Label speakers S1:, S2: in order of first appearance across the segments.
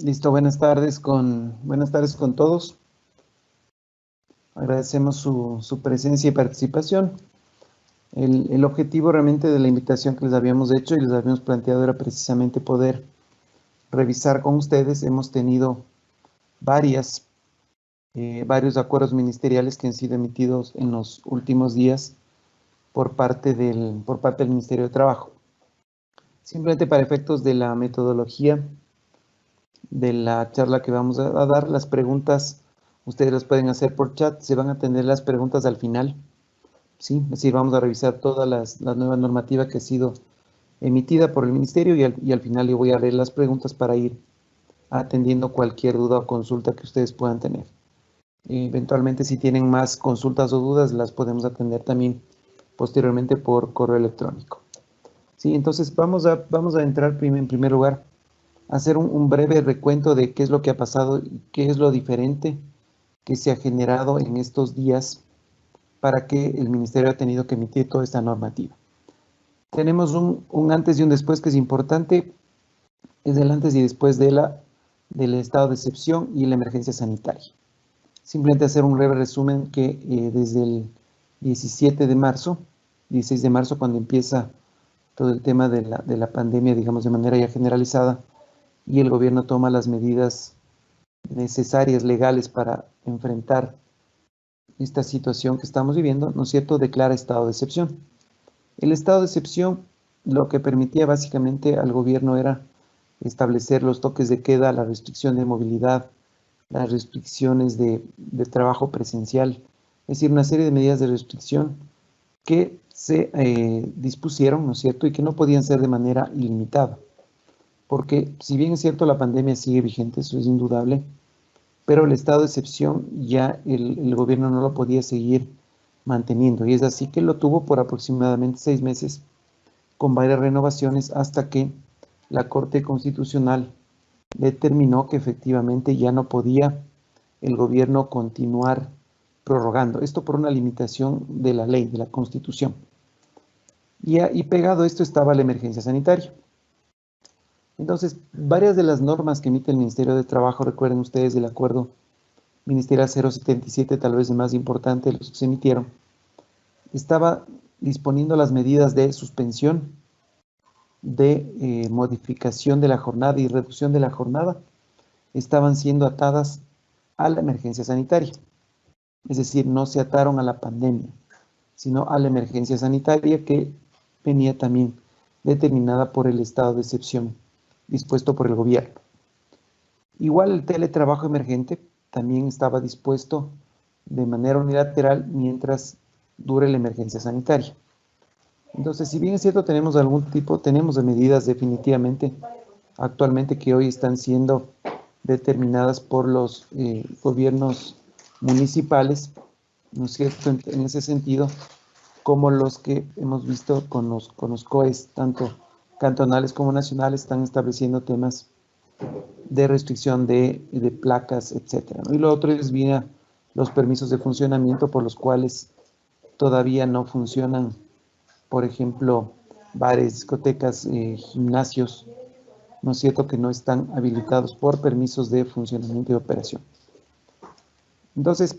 S1: Listo, buenas tardes con todos. Agradecemos su presencia y participación. El objetivo realmente de la invitación que les habíamos hecho y les habíamos planteado era precisamente poder revisar con ustedes. Hemos tenido varios acuerdos ministeriales que han sido emitidos en los últimos días por parte del Ministerio de Trabajo. Simplemente para efectos de la metodología de la charla que vamos a dar, las preguntas ustedes las pueden hacer por chat, se van a tener las preguntas al final, ¿sí? Es decir, vamos a revisar toda la nueva normativa que ha sido emitida por el ministerio y al final yo voy a leer las preguntas para ir atendiendo cualquier duda o consulta que ustedes puedan tener. Eventualmente, si tienen más consultas o dudas, las podemos atender también posteriormente por correo electrónico. Sí, entonces vamos a entrar en primer lugar a hacer un breve recuento de qué es lo que ha pasado y qué es lo diferente que se ha generado en estos días para que el ministerio ha tenido que emitir toda esta normativa. Tenemos un antes y un después que es importante, es el antes y después del estado de excepción y la emergencia sanitaria. Simplemente hacer un breve resumen que desde el 16 de marzo, cuando empieza todo el tema de la pandemia, digamos, de manera ya generalizada, y el gobierno toma las medidas necesarias, legales, para enfrentar esta situación que estamos viviendo, ¿no es cierto?, declara estado de excepción. El estado de excepción lo que permitía básicamente al gobierno era establecer los toques de queda, la restricción de movilidad, las restricciones de trabajo presencial, es decir, una serie de medidas de restricción que se dispusieron, ¿no es cierto?, y que no podían ser de manera ilimitada. Porque si bien es cierto, la pandemia sigue vigente, eso es indudable, pero el estado de excepción ya el gobierno no lo podía seguir manteniendo. Y es así que lo tuvo por aproximadamente 6 meses, con varias renovaciones, hasta que la Corte Constitucional determinó que efectivamente ya no podía el gobierno continuar prorrogando. Esto por una limitación de la ley, de la Constitución. Y pegado a esto estaba la emergencia sanitaria. Entonces, varias de las normas que emite el Ministerio de Trabajo, recuerden ustedes del acuerdo ministerial 077, tal vez el más importante de los que se emitieron, estaba disponiendo las medidas de suspensión, de modificación de la jornada y reducción de la jornada, estaban siendo atadas a la emergencia sanitaria. Es decir, no se ataron a la pandemia, sino a la emergencia sanitaria que venía también determinada por el estado de excepción dispuesto por el gobierno. Igual el teletrabajo emergente también estaba dispuesto de manera unilateral mientras dure la emergencia sanitaria. Entonces, si bien es cierto, tenemos de medidas definitivamente actualmente que hoy están siendo determinadas por los gobiernos municipales, ¿no es cierto?, en ese sentido, como los que hemos visto con los COEs, tanto cantonales como nacionales, están estableciendo temas de restricción de placas, etcétera, ¿no? Y lo otro es vía los permisos de funcionamiento por los cuales todavía no funcionan, por ejemplo, bares, discotecas, gimnasios, ¿no es cierto?, que no están habilitados por permisos de funcionamiento y operación. Entonces,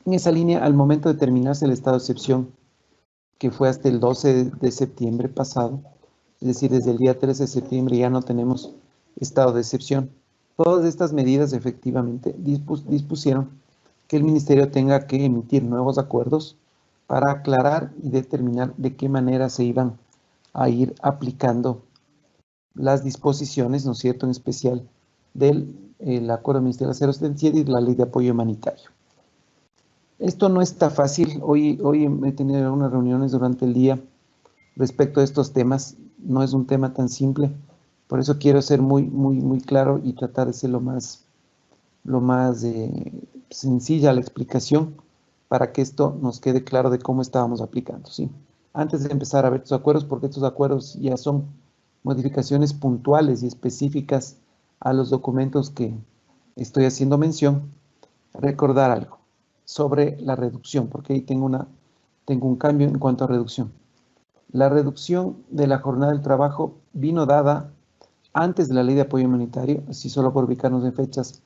S1: en esa línea, al momento de terminarse el estado de excepción, que fue hasta el 12 de septiembre pasado, es decir, desde el día 13 de septiembre ya no tenemos estado de excepción. Todas estas medidas efectivamente dispusieron que el ministerio tenga que emitir nuevos acuerdos para aclarar y determinar de qué manera se iban a ir aplicando las disposiciones, ¿no es cierto?, en especial del acuerdo ministerial 077 y de la ley de apoyo humanitario. Esto no está fácil. Hoy he tenido algunas reuniones durante el día respecto a estos temas. No es un tema tan simple. Por eso quiero ser muy claro y tratar de ser lo más sencilla la explicación para que esto nos quede claro de cómo estábamos aplicando, ¿sí? Antes de empezar a ver estos acuerdos, porque estos acuerdos ya son modificaciones puntuales y específicas a los documentos que estoy haciendo mención, recordar algo sobre la reducción, porque ahí tengo un cambio en cuanto a reducción. La reducción de la jornada del trabajo vino dada antes de la ley de apoyo humanitario, así solo por ubicarnos en fechas.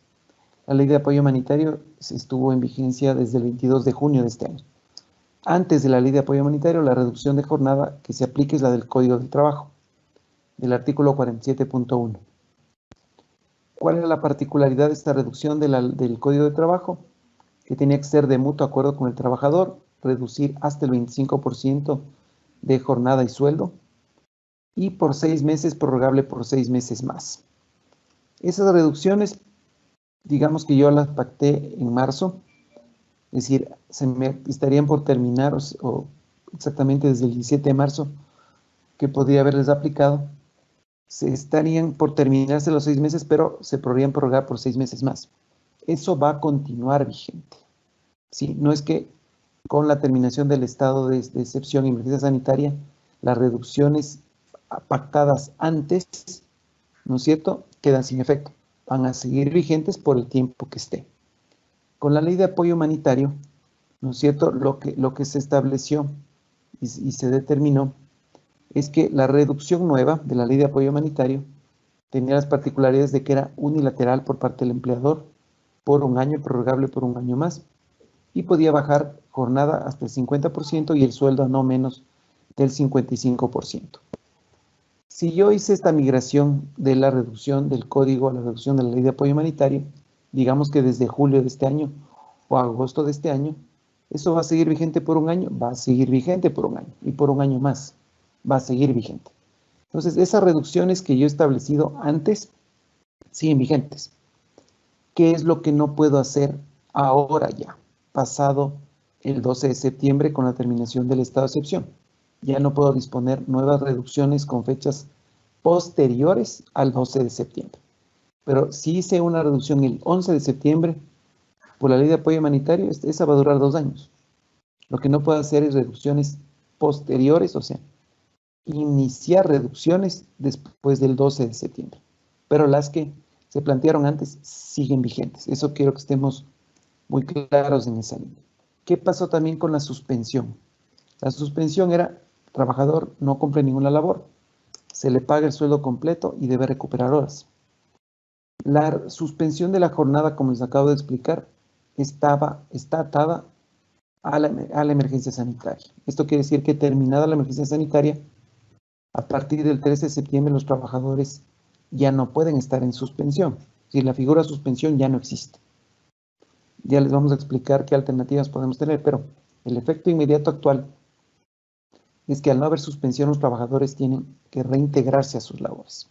S1: La ley de apoyo humanitario estuvo en vigencia desde el 22 de junio de este año. Antes de la ley de apoyo humanitario, la reducción de jornada que se aplica es la del Código del Trabajo, del artículo 47.1. ¿Cuál era la particularidad de esta reducción del Código de Trabajo? Que tenía que ser de mutuo acuerdo con el trabajador, reducir hasta el 25% de jornada y sueldo, y por 6 meses, prorrogable por 6 meses más. Esas reducciones, digamos que yo las pacté en marzo, es decir, se me estarían por terminar, o exactamente desde el 17 de marzo, que podría haberles aplicado, se estarían por terminarse los 6 meses, pero se podrían prorrogar por 6 meses más. Eso va a continuar vigente. ¿Sí? No es que con la terminación del estado de excepción y emergencia sanitaria, las reducciones pactadas antes, ¿no es cierto?, quedan sin efecto. Van a seguir vigentes por el tiempo que esté. Con la ley de apoyo humanitario, ¿no es cierto?, lo que se estableció y se determinó es que la reducción nueva de la ley de apoyo humanitario tenía las particularidades de que era unilateral por parte del empleador por un año, prorrogable por un año más, y podía bajar jornada hasta el 50% y el sueldo a no menos del 55%. Si yo hice esta migración de la reducción del código a la reducción de la ley de apoyo humanitario, digamos que desde julio de este año o agosto de este año, ¿eso va a seguir vigente por un año? Va a seguir vigente por un año y por un año más va a seguir vigente. Entonces, esas reducciones que yo he establecido antes siguen vigentes. ¿Qué es lo que no puedo hacer ahora ya, pasado el 12 de septiembre con la terminación del estado de excepción? Ya no puedo disponer nuevas reducciones con fechas posteriores al 12 de septiembre. Pero si hice una reducción el 11 de septiembre por la ley de apoyo humanitario, esa va a durar 2 años. Lo que no puedo hacer es reducciones posteriores, o sea, iniciar reducciones después del 12 de septiembre. Pero las que se plantearon antes siguen vigentes. Eso quiero que estemos muy claros en esa línea. ¿Qué pasó también con la suspensión? La suspensión era, trabajador no cumple ninguna labor, se le paga el sueldo completo y debe recuperar horas. La suspensión de la jornada, como les acabo de explicar, está atada a la emergencia sanitaria. Esto quiere decir que terminada la emergencia sanitaria, a partir del 13 de septiembre los trabajadores ya no pueden estar en suspensión. Si la figura suspensión ya no existe. Ya les vamos a explicar qué alternativas podemos tener, pero el efecto inmediato actual es que al no haber suspensión los trabajadores tienen que reintegrarse a sus labores.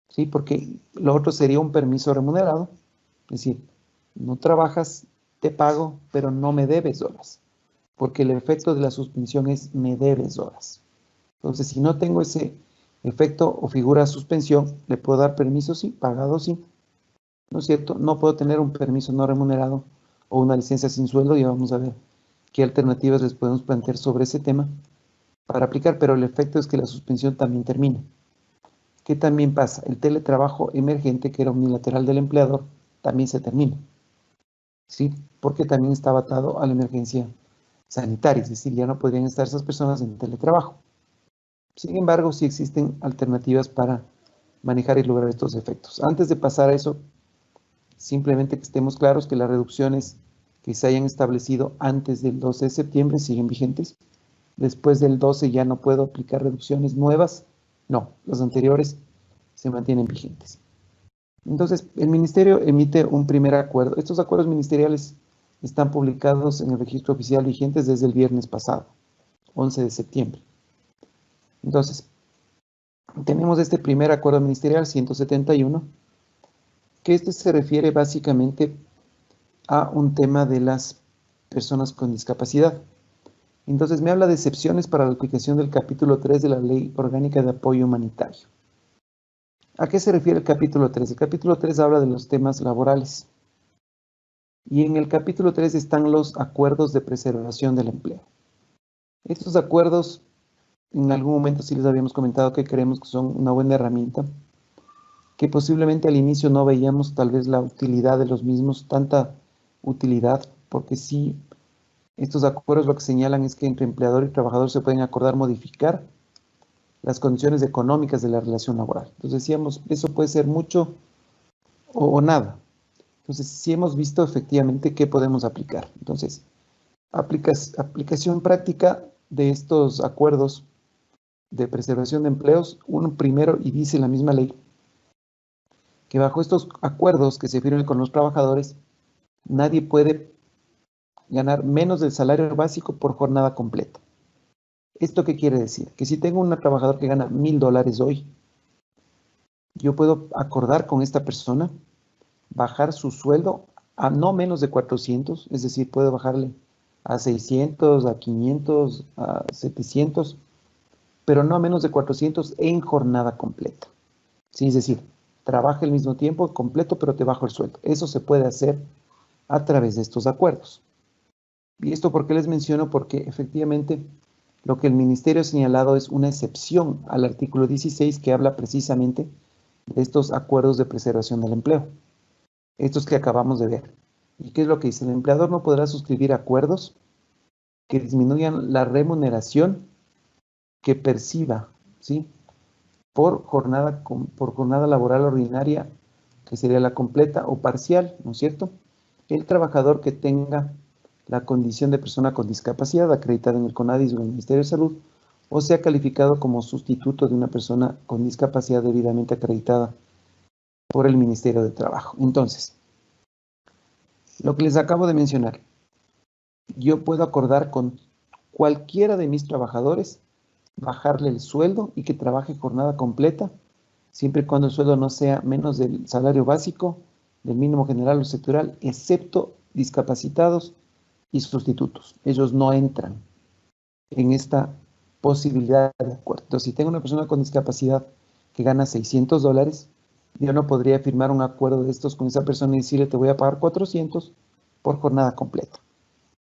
S1: ¿Sí? Porque lo otro sería un permiso remunerado, es decir, no trabajas, te pago, pero no me debes horas, porque el efecto de la suspensión es me debes horas. Entonces, si no tengo ese efecto o figura suspensión, le puedo dar permiso, sí, pagado, sí, ¿no es cierto? No puedo tener un permiso no remunerado o una licencia sin sueldo, y vamos a ver qué alternativas les podemos plantear sobre ese tema para aplicar, pero el efecto es que la suspensión también termina. ¿Qué también pasa? El teletrabajo emergente, que era unilateral del empleador, también se termina, ¿sí? Porque también estaba atado a la emergencia sanitaria, es decir, ya no podrían estar esas personas en teletrabajo. Sin embargo, sí existen alternativas para manejar y lograr estos efectos. Antes de pasar a eso, simplemente que estemos claros que las reducciones que se hayan establecido antes del 12 de septiembre siguen vigentes. Después del 12 ya no puedo aplicar reducciones nuevas. No, las anteriores se mantienen vigentes. Entonces, el Ministerio emite un primer acuerdo. Estos acuerdos ministeriales están publicados en el registro oficial vigentes desde el viernes pasado, 11 de septiembre. Entonces, tenemos este primer acuerdo ministerial 171, que este se refiere básicamente a un tema de las personas con discapacidad. Entonces me habla de excepciones para la aplicación del capítulo 3 de la Ley Orgánica de Apoyo Humanitario. ¿A qué se refiere el capítulo 3? El capítulo 3 habla de los temas laborales. Y en el capítulo 3 están los acuerdos de preservación del empleo. Estos acuerdos, en algún momento sí les habíamos comentado que creemos que son una buena herramienta, que posiblemente al inicio no veíamos tal vez la utilidad de los mismos, tanta utilidad, porque sí, estos acuerdos lo que señalan es que entre empleador y trabajador se pueden acordar modificar las condiciones económicas de la relación laboral. Entonces decíamos, eso puede ser mucho o nada. Entonces, sí hemos visto efectivamente qué podemos aplicar. Entonces, aplicación práctica de estos acuerdos de preservación de empleos, uno primero, y dice la misma ley, que bajo estos acuerdos que se firmen con los trabajadores, nadie puede ganar menos del salario básico por jornada completa. ¿Esto qué quiere decir? Que si tengo un trabajador que gana $1000 hoy, yo puedo acordar con esta persona bajar su sueldo a no menos de 400, es decir, puedo bajarle a 600, a 500, a 700, pero no a menos de 400 en jornada completa. Sí, es decir, trabaja el mismo tiempo completo, pero te bajo el sueldo. Eso se puede hacer a través de estos acuerdos. ¿Y esto por qué les menciono? Porque efectivamente lo que el ministerio ha señalado es una excepción al artículo 16 que habla precisamente de estos acuerdos de preservación del empleo. Estos que acabamos de ver. ¿Y qué es lo que dice? El empleador no podrá suscribir acuerdos que disminuyan la remuneración que perciba, ¿sí? Por jornada laboral ordinaria, que sería la completa o parcial, ¿no es cierto? El trabajador que tenga la condición de persona con discapacidad acreditada en el CONADIS o en el Ministerio de Salud, o sea calificado como sustituto de una persona con discapacidad debidamente acreditada por el Ministerio de Trabajo. Entonces, lo que les acabo de mencionar, yo puedo acordar con cualquiera de mis trabajadores bajarle el sueldo y que trabaje jornada completa, siempre y cuando el sueldo no sea menos del salario básico, del mínimo general o sectorial, excepto discapacitados y sustitutos. Ellos no entran en esta posibilidad de acuerdo. Entonces, si tengo una persona con discapacidad que gana $600, yo no podría firmar un acuerdo de estos con esa persona y decirle te voy a pagar 400 por jornada completa,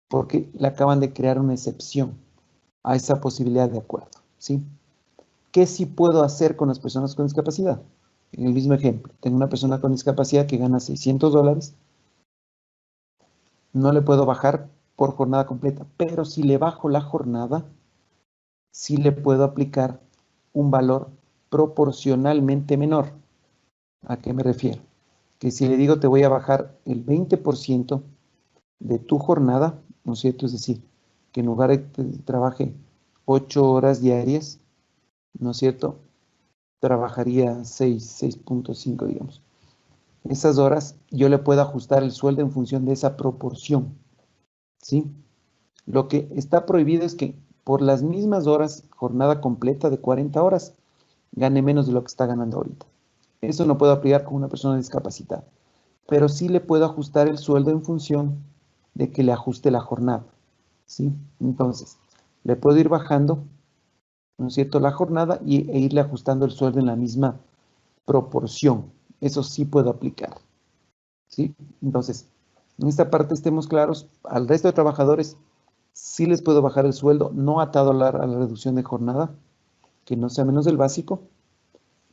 S1: porque le acaban de crear una excepción a esa posibilidad de acuerdo, ¿sí? ¿Qué sí puedo hacer con las personas con discapacidad? En el mismo ejemplo, tengo una persona con discapacidad que gana $600, no le puedo bajar por jornada completa, pero si le bajo la jornada, sí le puedo aplicar un valor proporcionalmente menor. ¿A qué me refiero? Que si le digo te voy a bajar el 20% de tu jornada, ¿no es cierto? Es decir, que en lugar de que trabaje 8 horas diarias, ¿no es cierto? Trabajaría 6.5, digamos. Esas horas yo le puedo ajustar el sueldo en función de esa proporción, ¿sí? Lo que está prohibido es que por las mismas horas, jornada completa de 40 horas, gane menos de lo que está ganando ahorita. Eso no puedo aplicar con una persona discapacitada, pero sí le puedo ajustar el sueldo en función de que le ajuste la jornada, ¿sí? Entonces, le puedo ir bajando, ¿no es cierto?, la jornada e irle ajustando el sueldo en la misma proporción. Eso sí puedo aplicar, ¿sí? Entonces, en esta parte estemos claros, al resto de trabajadores sí les puedo bajar el sueldo, no atado a la reducción de jornada, que no sea menos del básico,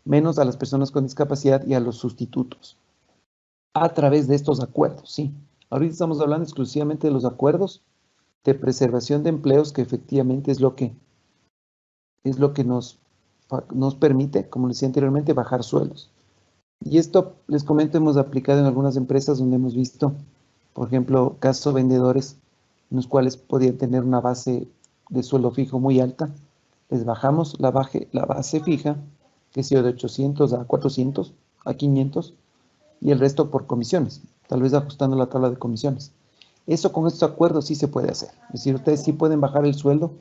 S1: menos a las personas con discapacidad y a los sustitutos, a través de estos acuerdos, ¿sí? Ahorita estamos hablando exclusivamente de los acuerdos de preservación de empleos, que efectivamente es lo que nos permite, como les decía anteriormente, bajar sueldos. Y esto, les comento, hemos aplicado en algunas empresas donde hemos visto, por ejemplo, casos vendedores en los cuales podían tener una base de sueldo fijo muy alta. Les bajamos la base fija, que sea de 800 a 400, a 500, y el resto por comisiones, tal vez ajustando la tabla de comisiones. Eso con estos acuerdos sí se puede hacer. Es decir, ustedes sí pueden bajar el sueldo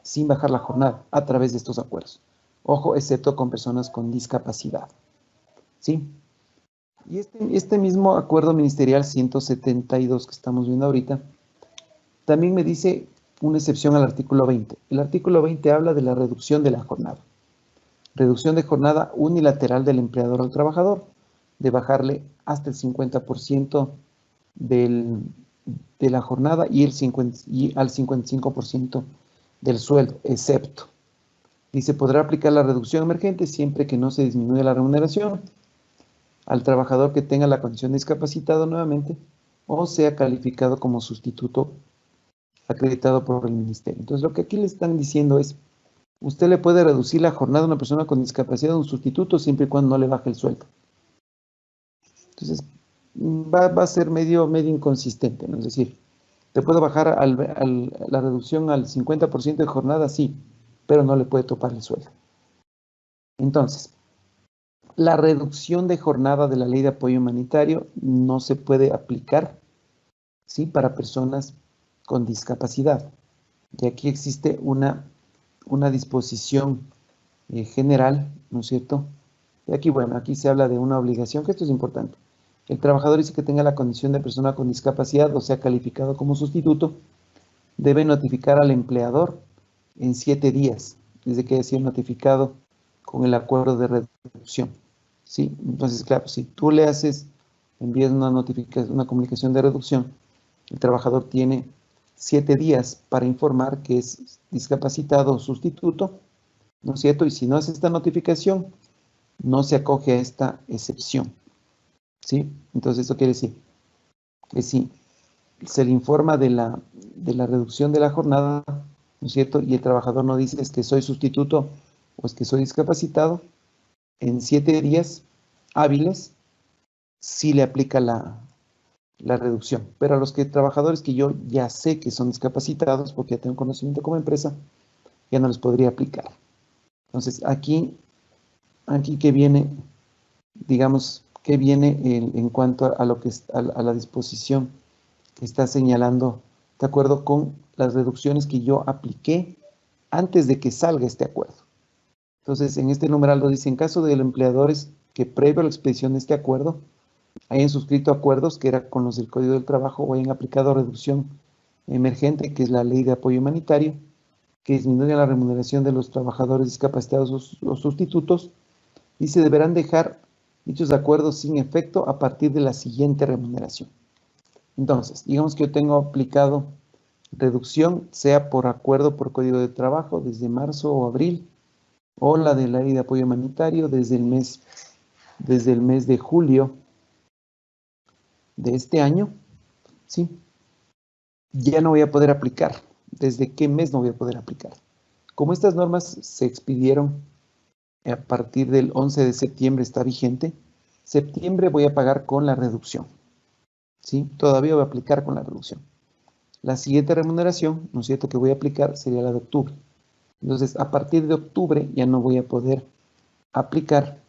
S1: sin bajar la jornada a través de estos acuerdos. Ojo, excepto con personas con discapacidad, ¿sí? Y este mismo acuerdo ministerial 172 que estamos viendo ahorita, también me dice una excepción al artículo 20. El artículo 20 habla de la reducción de la jornada. Reducción de jornada unilateral del empleador al trabajador, de bajarle hasta el 50% de la jornada y al 55% del sueldo, excepto. Dice, podrá aplicar la reducción emergente siempre que no se disminuya la remuneración al trabajador que tenga la condición de discapacitado nuevamente o sea calificado como sustituto acreditado por el ministerio. Entonces, lo que aquí le están diciendo es Usted le puede reducir la jornada a una persona con discapacidad a un sustituto siempre y cuando no le baje el sueldo. Entonces, va a ser medio inconsistente, ¿no? Es decir, te puedo bajar la reducción al 50% de jornada, sí, pero no le puede topar el sueldo. Entonces, la reducción de jornada de la ley de apoyo humanitario no se puede aplicar, ¿sí?, para personas con discapacidad. Y aquí existe una disposición general, ¿no es cierto? Y aquí, bueno, aquí se habla de una obligación, que esto es importante. El trabajador dice que tenga la condición de persona con discapacidad o sea calificado como sustituto, debe notificar al empleador en 7 días, desde que haya sido notificado con el acuerdo de reducción. ¿Sí? Entonces, claro, si tú envías una comunicación de reducción, el trabajador tiene 7 días para informar que es discapacitado o sustituto, ¿no es cierto? Y si no hace esta notificación, no se acoge a esta excepción. ¿Sí? Entonces, esto quiere decir que si se le informa de la reducción de la jornada, ¿no es cierto?, y el trabajador no dice es que soy sustituto o es que soy discapacitado, en 7 días hábiles sí le aplica la reducción. Pero a los trabajadores que yo ya sé que son discapacitados, porque ya tengo conocimiento como empresa, ya no les podría aplicar. Entonces, aquí que viene, digamos, que viene en cuanto a lo que es, a la disposición que está señalando, de acuerdo con las reducciones que yo apliqué antes de que salga este acuerdo. Entonces, en este numeral lo dice, en caso de los empleadores que previo a la expedición de este acuerdo hayan suscrito acuerdos que era con los del Código del Trabajo o hayan aplicado reducción emergente, que es la ley de apoyo humanitario, que disminuya la remuneración de los trabajadores discapacitados o sustitutos, dice, deberán dejar dichos acuerdos sin efecto a partir de la siguiente remuneración. Entonces, digamos que yo tengo aplicado reducción, sea por acuerdo por Código de Trabajo desde marzo o abril, o la de la ley de apoyo humanitario desde el mes de julio de este año, ¿sí? Ya no voy a poder aplicar. ¿Desde qué mes no voy a poder aplicar? Como estas normas se expidieron a partir del 11 de septiembre, está vigente, septiembre voy a pagar con la reducción, ¿sí? Todavía voy a aplicar con la reducción. La siguiente remuneración, ¿no es cierto?, que voy a aplicar sería la de octubre. Entonces, a partir de octubre ya no voy a poder aplicar,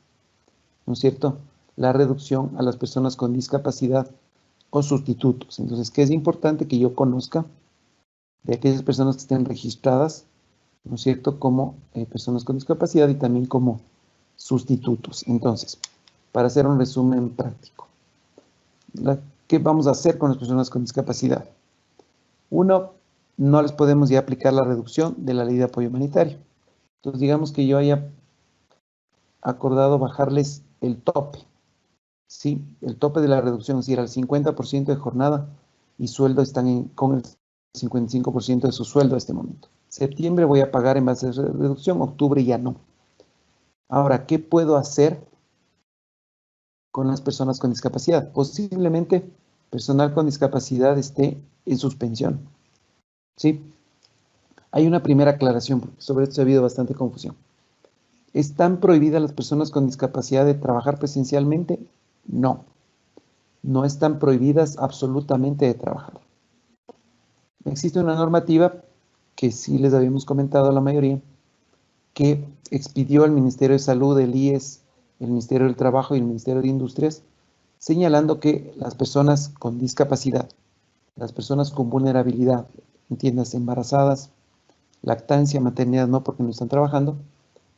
S1: ¿no es cierto?, la reducción a las personas con discapacidad o sustitutos. Entonces, ¿qué es importante que yo conozca de aquellas personas que estén registradas, ¿no es cierto?, como personas con discapacidad y también como sustitutos? Entonces, para hacer un resumen práctico, ¿qué vamos a hacer con las personas con discapacidad? Uno, no les podemos ya aplicar la reducción de la ley de apoyo humanitario. Entonces, digamos que yo haya acordado bajarles el tope, ¿sí? El tope de la reducción, es decir, al 50% de jornada y sueldo están con el 55% de su sueldo a este momento. Septiembre voy a pagar en base a esa reducción, octubre ya no. Ahora, ¿qué puedo hacer con las personas con discapacidad? Posiblemente personal con discapacidad esté en suspensión, ¿sí? Hay una primera aclaración, porque sobre esto ha habido bastante confusión. ¿Están prohibidas las personas con discapacidad de trabajar presencialmente? No. No están prohibidas absolutamente de trabajar. Existe una normativa que sí les habíamos comentado a la mayoría, que expidió el Ministerio de Salud, el IES, el Ministerio del Trabajo y el Ministerio de Industrias, señalando que las personas con discapacidad, las personas con vulnerabilidad, entiendas, embarazadas, lactancia, maternidad, no porque no están trabajando,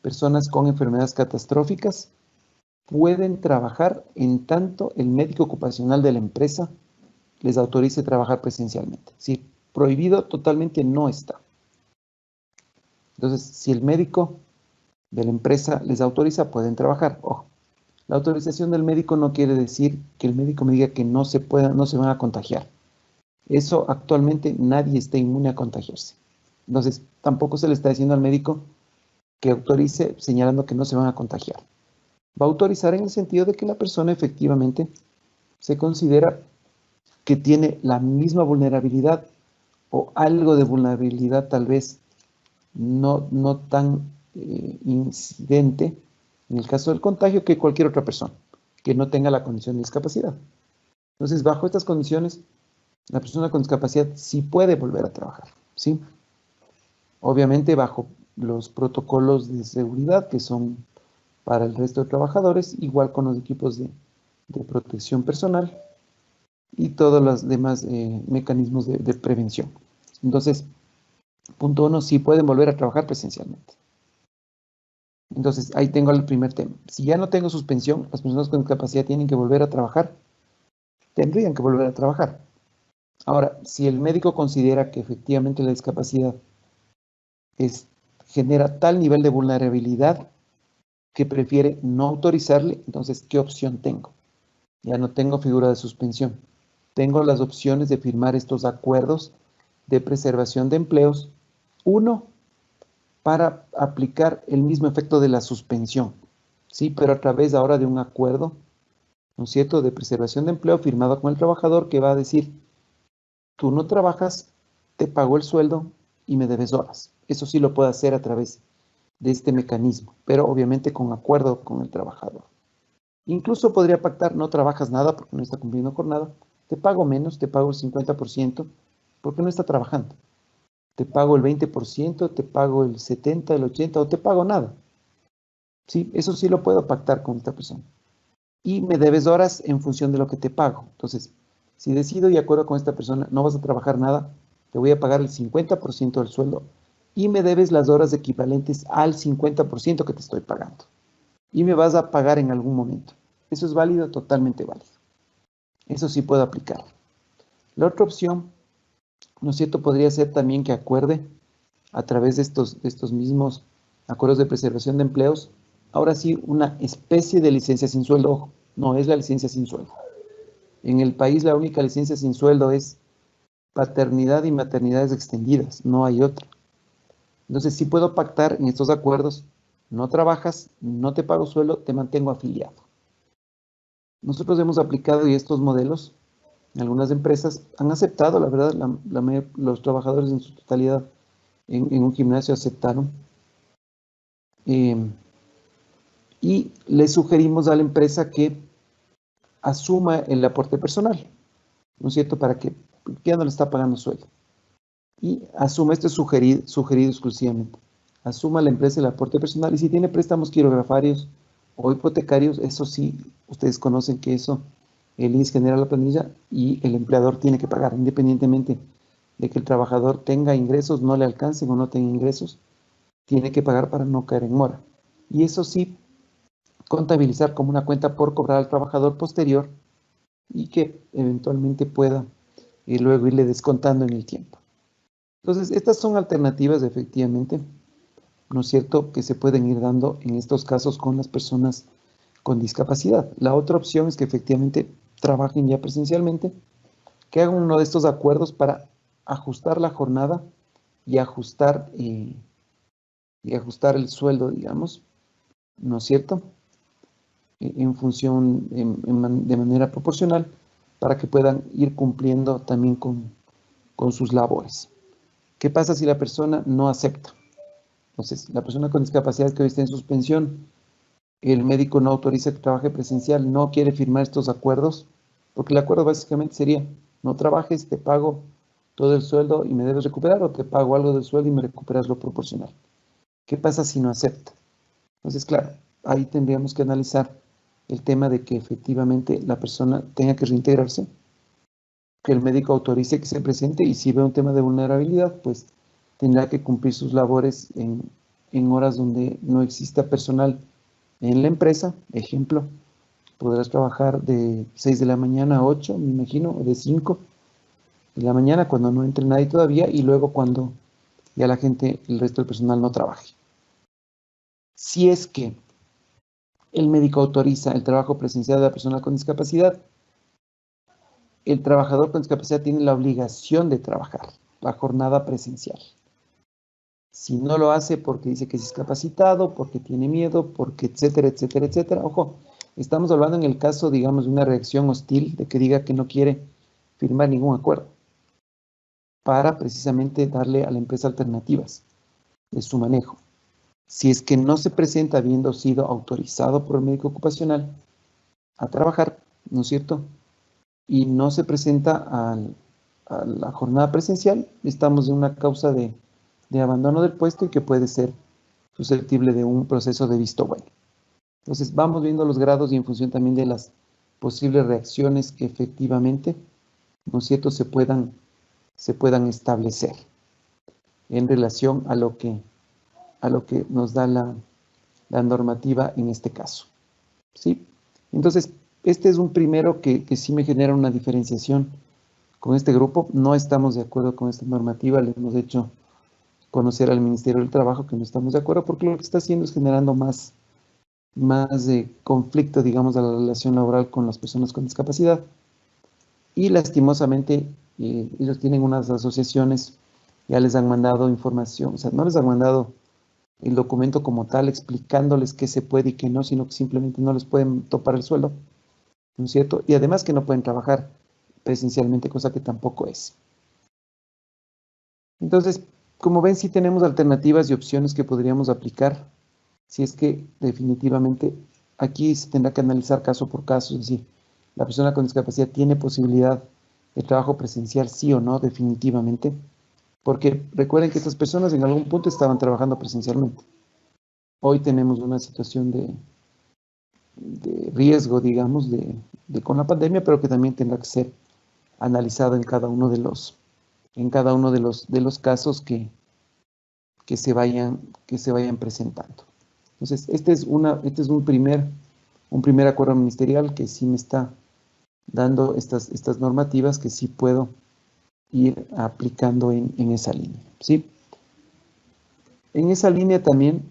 S1: personas con enfermedades catastróficas, pueden trabajar en tanto el médico ocupacional de la empresa les autorice trabajar presencialmente. Sí, prohibido totalmente no está. Entonces, si el médico de la empresa les autoriza, pueden trabajar. Ojo, la autorización del médico no quiere decir que el médico me diga que no se van a contagiar. Eso actualmente nadie está inmune a contagiarse. Entonces, tampoco se le está diciendo al médico que autorice señalando que no se van a contagiar. Va a autorizar en el sentido de que la persona efectivamente se considera que tiene la misma vulnerabilidad o algo de vulnerabilidad tal vez no tan incidente en el caso del contagio que cualquier otra persona que no tenga la condición de discapacidad. Entonces, bajo estas condiciones, la persona con discapacidad sí puede volver a trabajar, ¿sí? Obviamente bajo los protocolos de seguridad que son para el resto de trabajadores, igual con los equipos de protección personal y todos los demás mecanismos de prevención. Entonces, punto 1, sí pueden volver a trabajar presencialmente. Entonces, ahí tengo el primer tema. Si ya no tengo suspensión, las personas con discapacidad tienen que volver a trabajar, tendrían que volver a trabajar. Ahora, si el médico considera que efectivamente la discapacidad genera tal nivel de vulnerabilidad que prefiere no autorizarle, entonces, ¿qué opción tengo? Ya no tengo figura de suspensión. Tengo las opciones de firmar estos acuerdos de preservación de empleos. Uno, para aplicar el mismo efecto de la suspensión, ¿sí? Pero a través ahora de un acuerdo, ¿no es cierto?, de preservación de empleo firmado con el trabajador que va a decir, tú no trabajas, te pago el sueldo y me debes horas. Eso sí lo puedo hacer a través de este mecanismo, pero obviamente con acuerdo con el trabajador. Incluso podría pactar, no trabajas nada porque no está cumpliendo jornada, te pago menos, te pago el 50% porque no está trabajando. Te pago el 20%, te pago el 70%, el 80% o te pago nada. Sí, eso sí lo puedo pactar con esta persona. Y me debes horas en función de lo que te pago. Entonces, si decido y acuerdo con esta persona, no vas a trabajar nada, te voy a pagar el 50% del sueldo y me debes las horas equivalentes al 50% que te estoy pagando. Y me vas a pagar en algún momento. Eso es válido, totalmente válido. Eso sí puedo aplicar. La otra opción, ¿no es cierto?, podría ser también que acuerde a través de estos mismos acuerdos de preservación de empleos, ahora sí, una especie de licencia sin sueldo. Ojo, no es la licencia sin sueldo. En el país la única licencia sin sueldo es paternidad y maternidades extendidas, no hay otra. Entonces sí puedo pactar en estos acuerdos, no trabajas, no te pago sueldo, te mantengo afiliado. Nosotros hemos aplicado y estos modelos, algunas empresas han aceptado, la verdad, los trabajadores en su totalidad en un gimnasio aceptaron. Y le sugerimos a la empresa que asuma el aporte personal, ¿no es cierto? Para que ya no le está pagando sueldo. Y asuma, esto es sugerido exclusivamente, asuma la empresa el aporte personal y si tiene préstamos quirografarios o hipotecarios, eso sí, ustedes conocen que eso, el INSS genera la planilla y el empleador tiene que pagar, independientemente de que el trabajador tenga ingresos, no le alcancen o no tenga ingresos, tiene que pagar para no caer en mora. Y eso sí, contabilizar como una cuenta por cobrar al trabajador posterior y que eventualmente pueda luego irle descontando en el tiempo. Entonces, estas son alternativas efectivamente, ¿no es cierto?, que se pueden ir dando en estos casos con las personas con discapacidad. La otra opción es que efectivamente trabajen ya presencialmente, que hagan uno de estos acuerdos para ajustar la jornada y ajustar el sueldo, digamos, ¿no es cierto?, en función, de manera proporcional, para que puedan ir cumpliendo también con sus labores. ¿Qué pasa si la persona no acepta? Entonces, la persona con discapacidad que hoy está en suspensión, el médico no autoriza que trabaje presencial, no quiere firmar estos acuerdos, porque el acuerdo básicamente sería, no trabajes, te pago todo el sueldo y me debes recuperar, o te pago algo del sueldo y me recuperas lo proporcional. ¿Qué pasa si no acepta? Entonces, claro, ahí tendríamos que analizar el tema de que efectivamente la persona tenga que reintegrarse, que el médico autorice que se presente y si ve un tema de vulnerabilidad, pues tendrá que cumplir sus labores en horas donde no exista personal en la empresa. Ejemplo, podrás trabajar de 6 de la mañana a 8, me imagino, o de 5 de la mañana cuando no entre nadie todavía y luego cuando ya la gente, el resto del personal no trabaje. Si es que el médico autoriza el trabajo presencial de la persona con discapacidad, el trabajador con discapacidad tiene la obligación de trabajar la jornada presencial. Si no lo hace porque dice que es discapacitado, porque tiene miedo, porque etcétera, etcétera, etcétera. Ojo, estamos hablando en el caso, digamos, de una reacción hostil, de que diga que no quiere firmar ningún acuerdo, para precisamente darle a la empresa alternativas. de su manejo. Si es que no se presenta habiendo sido autorizado por el médico ocupacional a trabajar, ¿no es cierto? Y no se presenta a la jornada presencial, estamos en una causa de abandono del puesto y que puede ser susceptible de un proceso de visto bueno. Entonces vamos viendo los grados y en función también de las posibles reacciones que efectivamente, ¿no es cierto?, se puedan establecer en relación a lo que nos da la normativa en este caso. ¿Sí? Entonces, este es un primero que sí me genera una diferenciación con este grupo. No estamos de acuerdo con esta normativa, le hemos hecho conocer al Ministerio del Trabajo que no estamos de acuerdo porque lo que está haciendo es generando más conflicto, digamos, a la relación laboral con las personas con discapacidad. Y lastimosamente, ellos tienen unas asociaciones, ya les han mandado información, o sea, no les han mandado el documento como tal explicándoles qué se puede y qué no, sino que simplemente no les pueden topar el suelo, ¿no es cierto? Y además que no pueden trabajar presencialmente, cosa que tampoco es. Entonces, como ven, sí tenemos alternativas y opciones que podríamos aplicar, si es que definitivamente aquí se tendrá que analizar caso por caso, es decir, la persona con discapacidad tiene posibilidad de trabajo presencial, sí o no, definitivamente, porque recuerden que estas personas en algún punto estaban trabajando presencialmente. Hoy tenemos una situación de riesgo, digamos, con la pandemia, pero que también tendrá que ser analizado en cada uno de los casos que se vayan presentando. Entonces, este es un primer acuerdo ministerial que sí me está dando estas normativas que sí puedo ir aplicando en esa línea, ¿sí? En esa línea también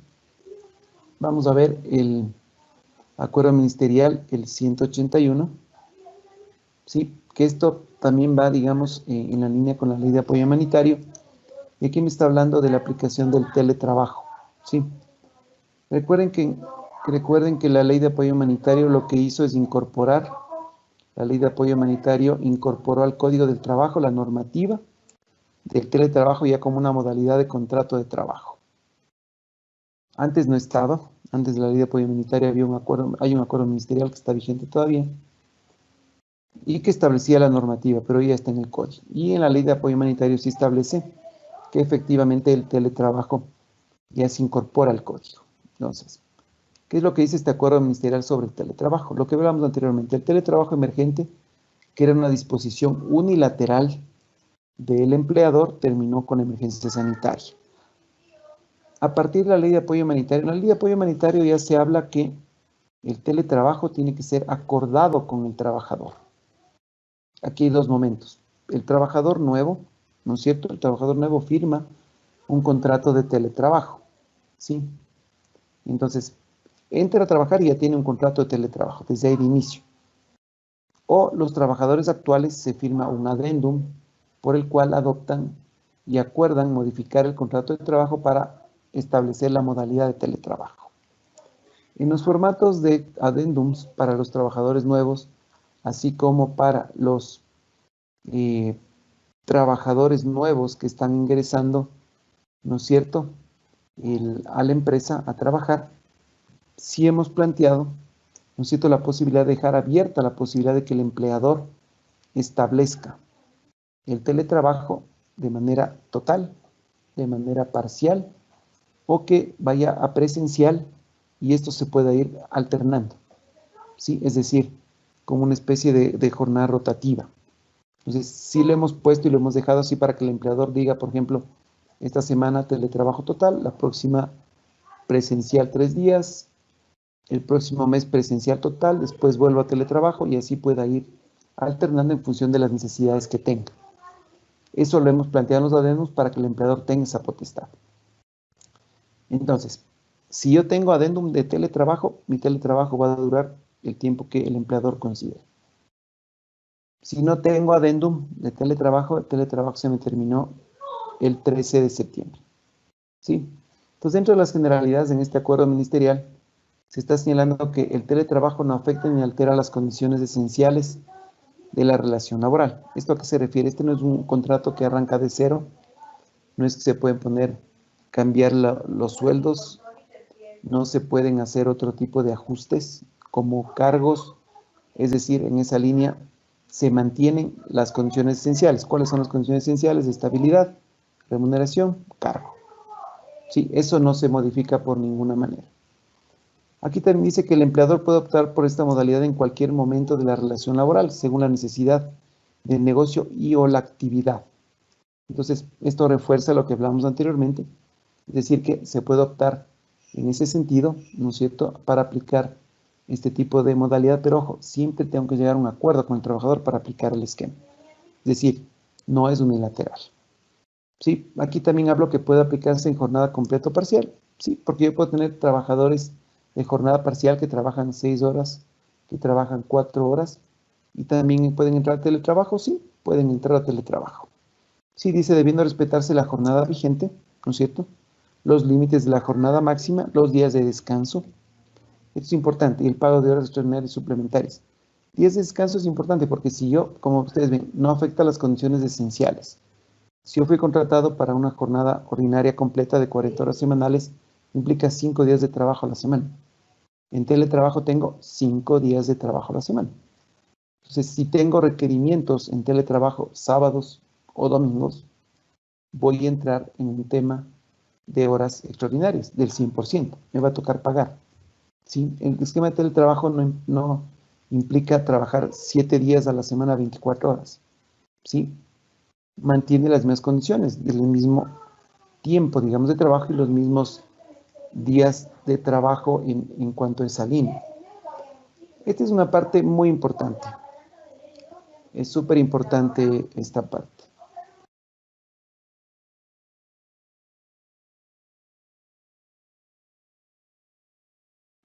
S1: vamos a ver el acuerdo ministerial, el 181, ¿sí? Que esto también va, digamos, en la línea con la ley de apoyo humanitario. Y aquí me está hablando de la aplicación del teletrabajo, ¿sí? Recuerden que la ley de apoyo humanitario lo que hizo es incorporar, la ley de apoyo humanitario incorporó al Código del Trabajo la normativa del teletrabajo ya como una modalidad de contrato de trabajo. Antes no estaba, antes de la ley de apoyo humanitario hay un acuerdo ministerial que está vigente todavía y que establecía la normativa, pero ya está en el código. Y en la ley de apoyo humanitario sí establece que efectivamente el teletrabajo ya se incorpora al código. Entonces, ¿qué es lo que dice este acuerdo ministerial sobre el teletrabajo? Lo que hablamos anteriormente, el teletrabajo emergente, que era una disposición unilateral del empleador, terminó con emergencia sanitaria. A partir de la ley de apoyo humanitario, en la ley de apoyo humanitario ya se habla que el teletrabajo tiene que ser acordado con el trabajador. Aquí hay dos momentos. El trabajador nuevo, ¿no es cierto? El trabajador nuevo firma un contrato de teletrabajo, ¿sí? Entonces, entra a trabajar y ya tiene un contrato de teletrabajo desde ahí de inicio. O los trabajadores actuales se firma un adendum por el cual adoptan y acuerdan modificar el contrato de trabajo para establecer la modalidad de teletrabajo. En los formatos de adendums para los trabajadores nuevos, así como para los trabajadores nuevos que están ingresando, ¿no es cierto?, a la empresa a trabajar, sí hemos planteado, ¿no es cierto?, la posibilidad de dejar abierta la posibilidad de que el empleador establezca el teletrabajo de manera total, de manera parcial, o que vaya a presencial y esto se pueda ir alternando, ¿sí? Es decir, como una especie de jornada rotativa. Entonces, sí lo hemos puesto y lo hemos dejado así para que el empleador diga, por ejemplo, esta semana teletrabajo total, la próxima presencial 3 días, el próximo mes presencial total, después vuelvo a teletrabajo y así pueda ir alternando en función de las necesidades que tenga. Eso lo hemos planteado en los adendums para que el empleador tenga esa potestad. Entonces, si yo tengo adendum de teletrabajo, mi teletrabajo va a durar el tiempo que el empleador considere. Si no tengo adendum de teletrabajo, el teletrabajo se me terminó el 13 de septiembre. ¿Sí? Entonces, dentro de las generalidades en este acuerdo ministerial, se está señalando que el teletrabajo no afecta ni altera las condiciones esenciales de la relación laboral. ¿Esto a qué se refiere? Este no es un contrato que arranca de cero, no es que se pueden poner cambiar los sueldos, no se pueden hacer otro tipo de ajustes como cargos, es decir, en esa línea se mantienen las condiciones esenciales. ¿Cuáles son las condiciones esenciales? Estabilidad, remuneración, cargo. Sí, eso no se modifica por ninguna manera. Aquí también dice que el empleador puede optar por esta modalidad en cualquier momento de la relación laboral, según la necesidad del negocio y o la actividad. Entonces, esto refuerza lo que hablamos anteriormente, es decir, que se puede optar en ese sentido, ¿no es cierto?, para aplicar este tipo de modalidad, pero ojo, siempre tengo que llegar a un acuerdo con el trabajador para aplicar el esquema. Es decir, no es unilateral. Sí, aquí también hablo que puede aplicarse en jornada completa o parcial. Sí, porque yo puedo tener trabajadores de jornada parcial que trabajan 6 horas, que trabajan 4 horas, y también pueden entrar a teletrabajo. Sí, pueden entrar a teletrabajo. Sí, dice, debiendo respetarse la jornada vigente, ¿no es cierto?, los límites de la jornada máxima, los días de descanso. Esto es importante, y el pago de horas extraordinarias y suplementarias. Días de descanso es importante porque si yo, como ustedes ven, no afecta las condiciones esenciales. Si yo fui contratado para una jornada ordinaria completa de 40 horas semanales, implica 5 días de trabajo a la semana. En teletrabajo tengo 5 días de trabajo a la semana. Entonces, si tengo requerimientos en teletrabajo sábados o domingos, voy a entrar en un tema de horas extraordinarias del 100%. Me va a tocar pagar. ¿Sí? El esquema de teletrabajo no implica trabajar 7 días a la semana, 24 horas. ¿Sí? Mantiene las mismas condiciones, del mismo tiempo, digamos, de trabajo y los mismos días de trabajo en cuanto a esa línea. Esta es una parte muy importante. Es súper importante esta parte.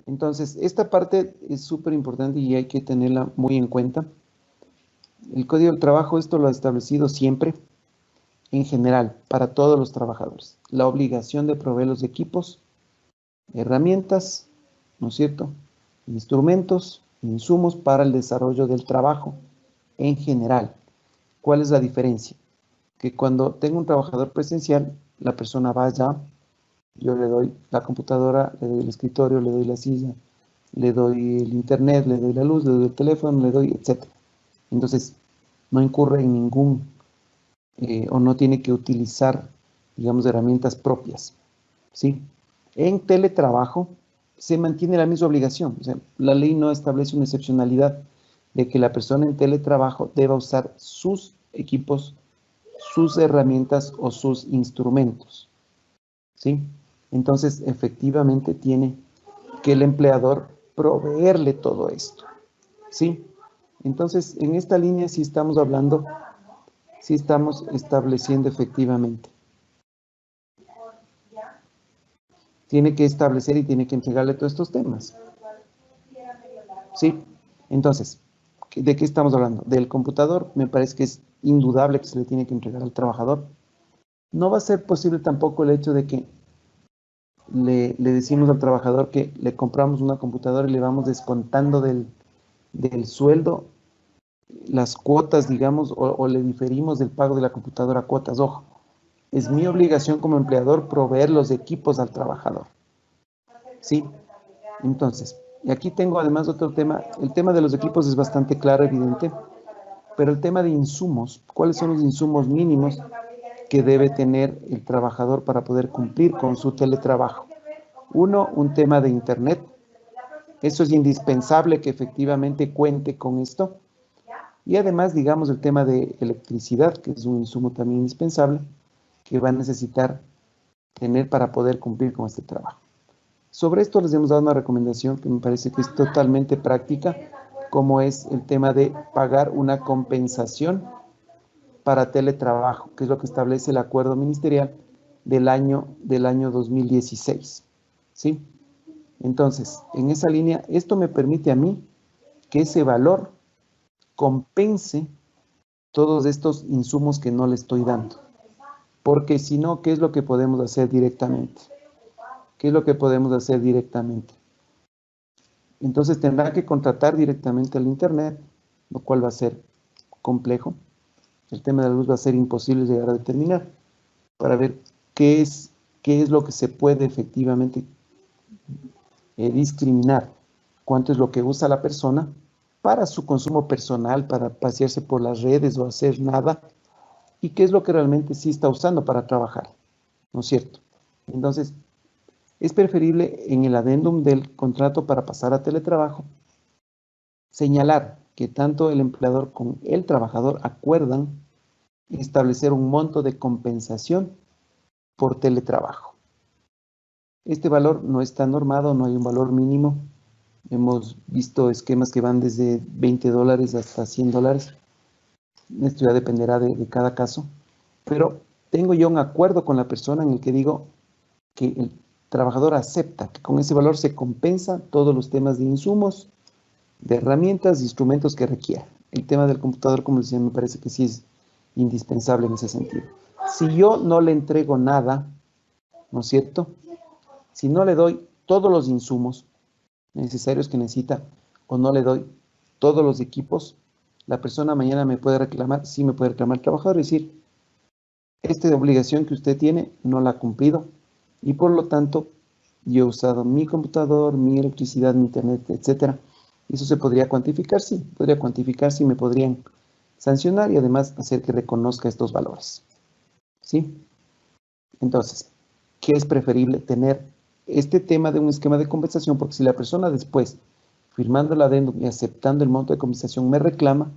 S1: Entonces, esta parte es súper importante y hay que tenerla muy en cuenta. El Código del Trabajo, esto lo ha establecido siempre, en general, para todos los trabajadores. La obligación de proveer los equipos, herramientas, ¿no es cierto?, instrumentos, insumos para el desarrollo del trabajo en general. ¿Cuál es la diferencia? Que cuando tengo un trabajador presencial, la persona va allá, yo le doy la computadora, le doy el escritorio, le doy la silla, le doy el internet, le doy la luz, le doy el teléfono, le doy, etc. Entonces, no incurre en ningún, o no tiene que utilizar, digamos, herramientas propias, ¿sí? En teletrabajo se mantiene la misma obligación. O sea, la ley no establece una excepcionalidad de que la persona en teletrabajo deba usar sus equipos, sus herramientas o sus instrumentos, ¿sí? Entonces, efectivamente, tiene que el empleador proveerle todo esto, ¿sí? Entonces, en esta línea sí estamos hablando, sí estamos estableciendo efectivamente. Tiene que establecer y tiene que entregarle todos estos temas, ¿sí? Entonces, ¿de qué estamos hablando? Del computador, me parece que es indudable que se le tiene que entregar al trabajador. No va a ser posible tampoco el hecho de que le decimos al trabajador que le compramos una computadora y le vamos descontando del sueldo las cuotas, digamos, o le diferimos del pago de la computadora a cuotas. Ojo, es mi obligación como empleador proveer los equipos al trabajador, ¿sí? Entonces, y aquí tengo además otro tema. El tema de los equipos es bastante claro, evidente, pero el tema de insumos, ¿cuáles son los insumos mínimos que debe tener el trabajador para poder cumplir con su teletrabajo? Uno, un tema de internet. Eso es indispensable que efectivamente cuente con esto. Y además, digamos, el tema de electricidad, que es un insumo también indispensable, que va a necesitar tener para poder cumplir con este trabajo. Sobre esto les hemos dado una recomendación que me parece que es totalmente práctica, como es el tema de pagar una compensación para teletrabajo, que es lo que establece el acuerdo ministerial del año 2016, ¿sí? Entonces, en esa línea, esto me permite a mí que ese valor compense todos estos insumos que no le estoy dando. Porque si no, ¿qué es lo que podemos hacer directamente? ¿Qué es lo que podemos hacer directamente? Entonces tendrá que contratar directamente al internet, lo cual va a ser complejo. El tema de la luz va a ser imposible llegar a determinar para ver qué qué es lo que se puede efectivamente discriminar, cuánto es lo que usa la persona para su consumo personal, para pasearse por las redes o hacer nada, y qué es lo que realmente sí está usando para trabajar, ¿no es cierto? Entonces, es preferible en el adendum del contrato para pasar a teletrabajo señalar que tanto el empleador como el trabajador acuerdan establecer un monto de compensación por teletrabajo. Este valor no está normado, no hay un valor mínimo. Hemos visto esquemas que van desde $20 hasta $100. Esto ya dependerá de cada caso. Pero tengo yo un acuerdo con la persona en el que digo que el trabajador acepta que con ese valor se compensa todos los temas de insumos, de herramientas, de instrumentos que requiera. El tema del computador, como decía, me parece que sí es indispensable en ese sentido. Si yo no le entrego nada, ¿no es cierto? Si no le doy todos los insumos necesarios que necesita o no le doy todos los equipos, la persona mañana me puede reclamar, sí me puede reclamar el trabajador y decir, esta obligación que usted tiene no la ha cumplido y por lo tanto yo he usado mi computador, mi electricidad, mi internet, etcétera. Eso se podría cuantificar, sí, podría cuantificarse y me podrían sancionar y además hacer que reconozca estos valores. ¿Sí? Entonces, ¿qué es preferible? Tener este tema de un esquema de compensación, porque si la persona después, firmando el adendum y aceptando el monto de compensación, me reclama,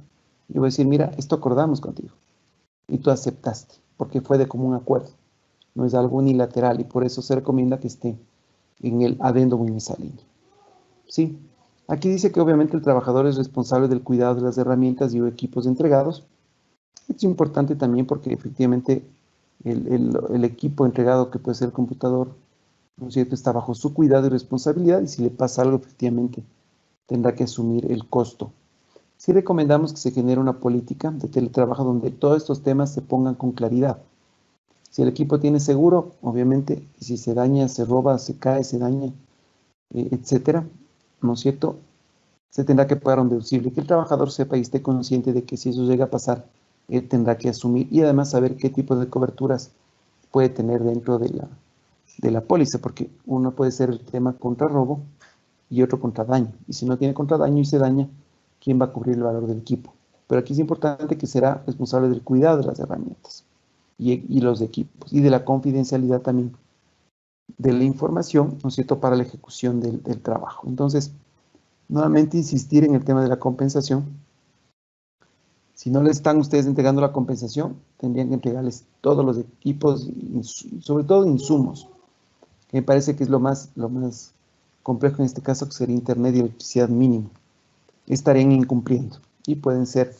S1: yo voy a decir, mira, esto acordamos contigo y tú aceptaste, porque fue de común acuerdo, no es algo unilateral y por eso se recomienda que esté en el adendum en esa línea. ¿Sí? Aquí dice que obviamente el trabajador es responsable del cuidado de las herramientas y o equipos entregados. Es importante también porque efectivamente el equipo entregado, que puede ser el computador, ¿no es cierto?, está bajo su cuidado y responsabilidad y si le pasa algo, efectivamente, tendrá que asumir el costo. Sí recomendamos que se genere una política de teletrabajo donde todos estos temas se pongan con claridad. Si el equipo tiene seguro, obviamente, y si se daña, se roba, se cae, se daña, etcétera, ¿no es cierto?, se tendrá que pagar un deducible, que el trabajador sepa y esté consciente de que si eso llega a pasar, él tendrá que asumir y además saber qué tipo de coberturas puede tener dentro de la póliza, porque uno puede ser el tema contra robo y otro contra daño. Y si no tiene contra daño y se daña, ¿quién va a cubrir el valor del equipo? Pero aquí es importante que será responsable del cuidado de las herramientas y los equipos y de la confidencialidad también de la información, ¿no es cierto?, para la ejecución del trabajo. Entonces, nuevamente insistir en el tema de la compensación. Si no les están ustedes entregando la compensación, tendrían que entregarles todos los equipos y sobre todo insumos, que me parece que es lo más complejo en este caso, que sería internet y electricidad mínimo. Estarían incumpliendo y pueden ser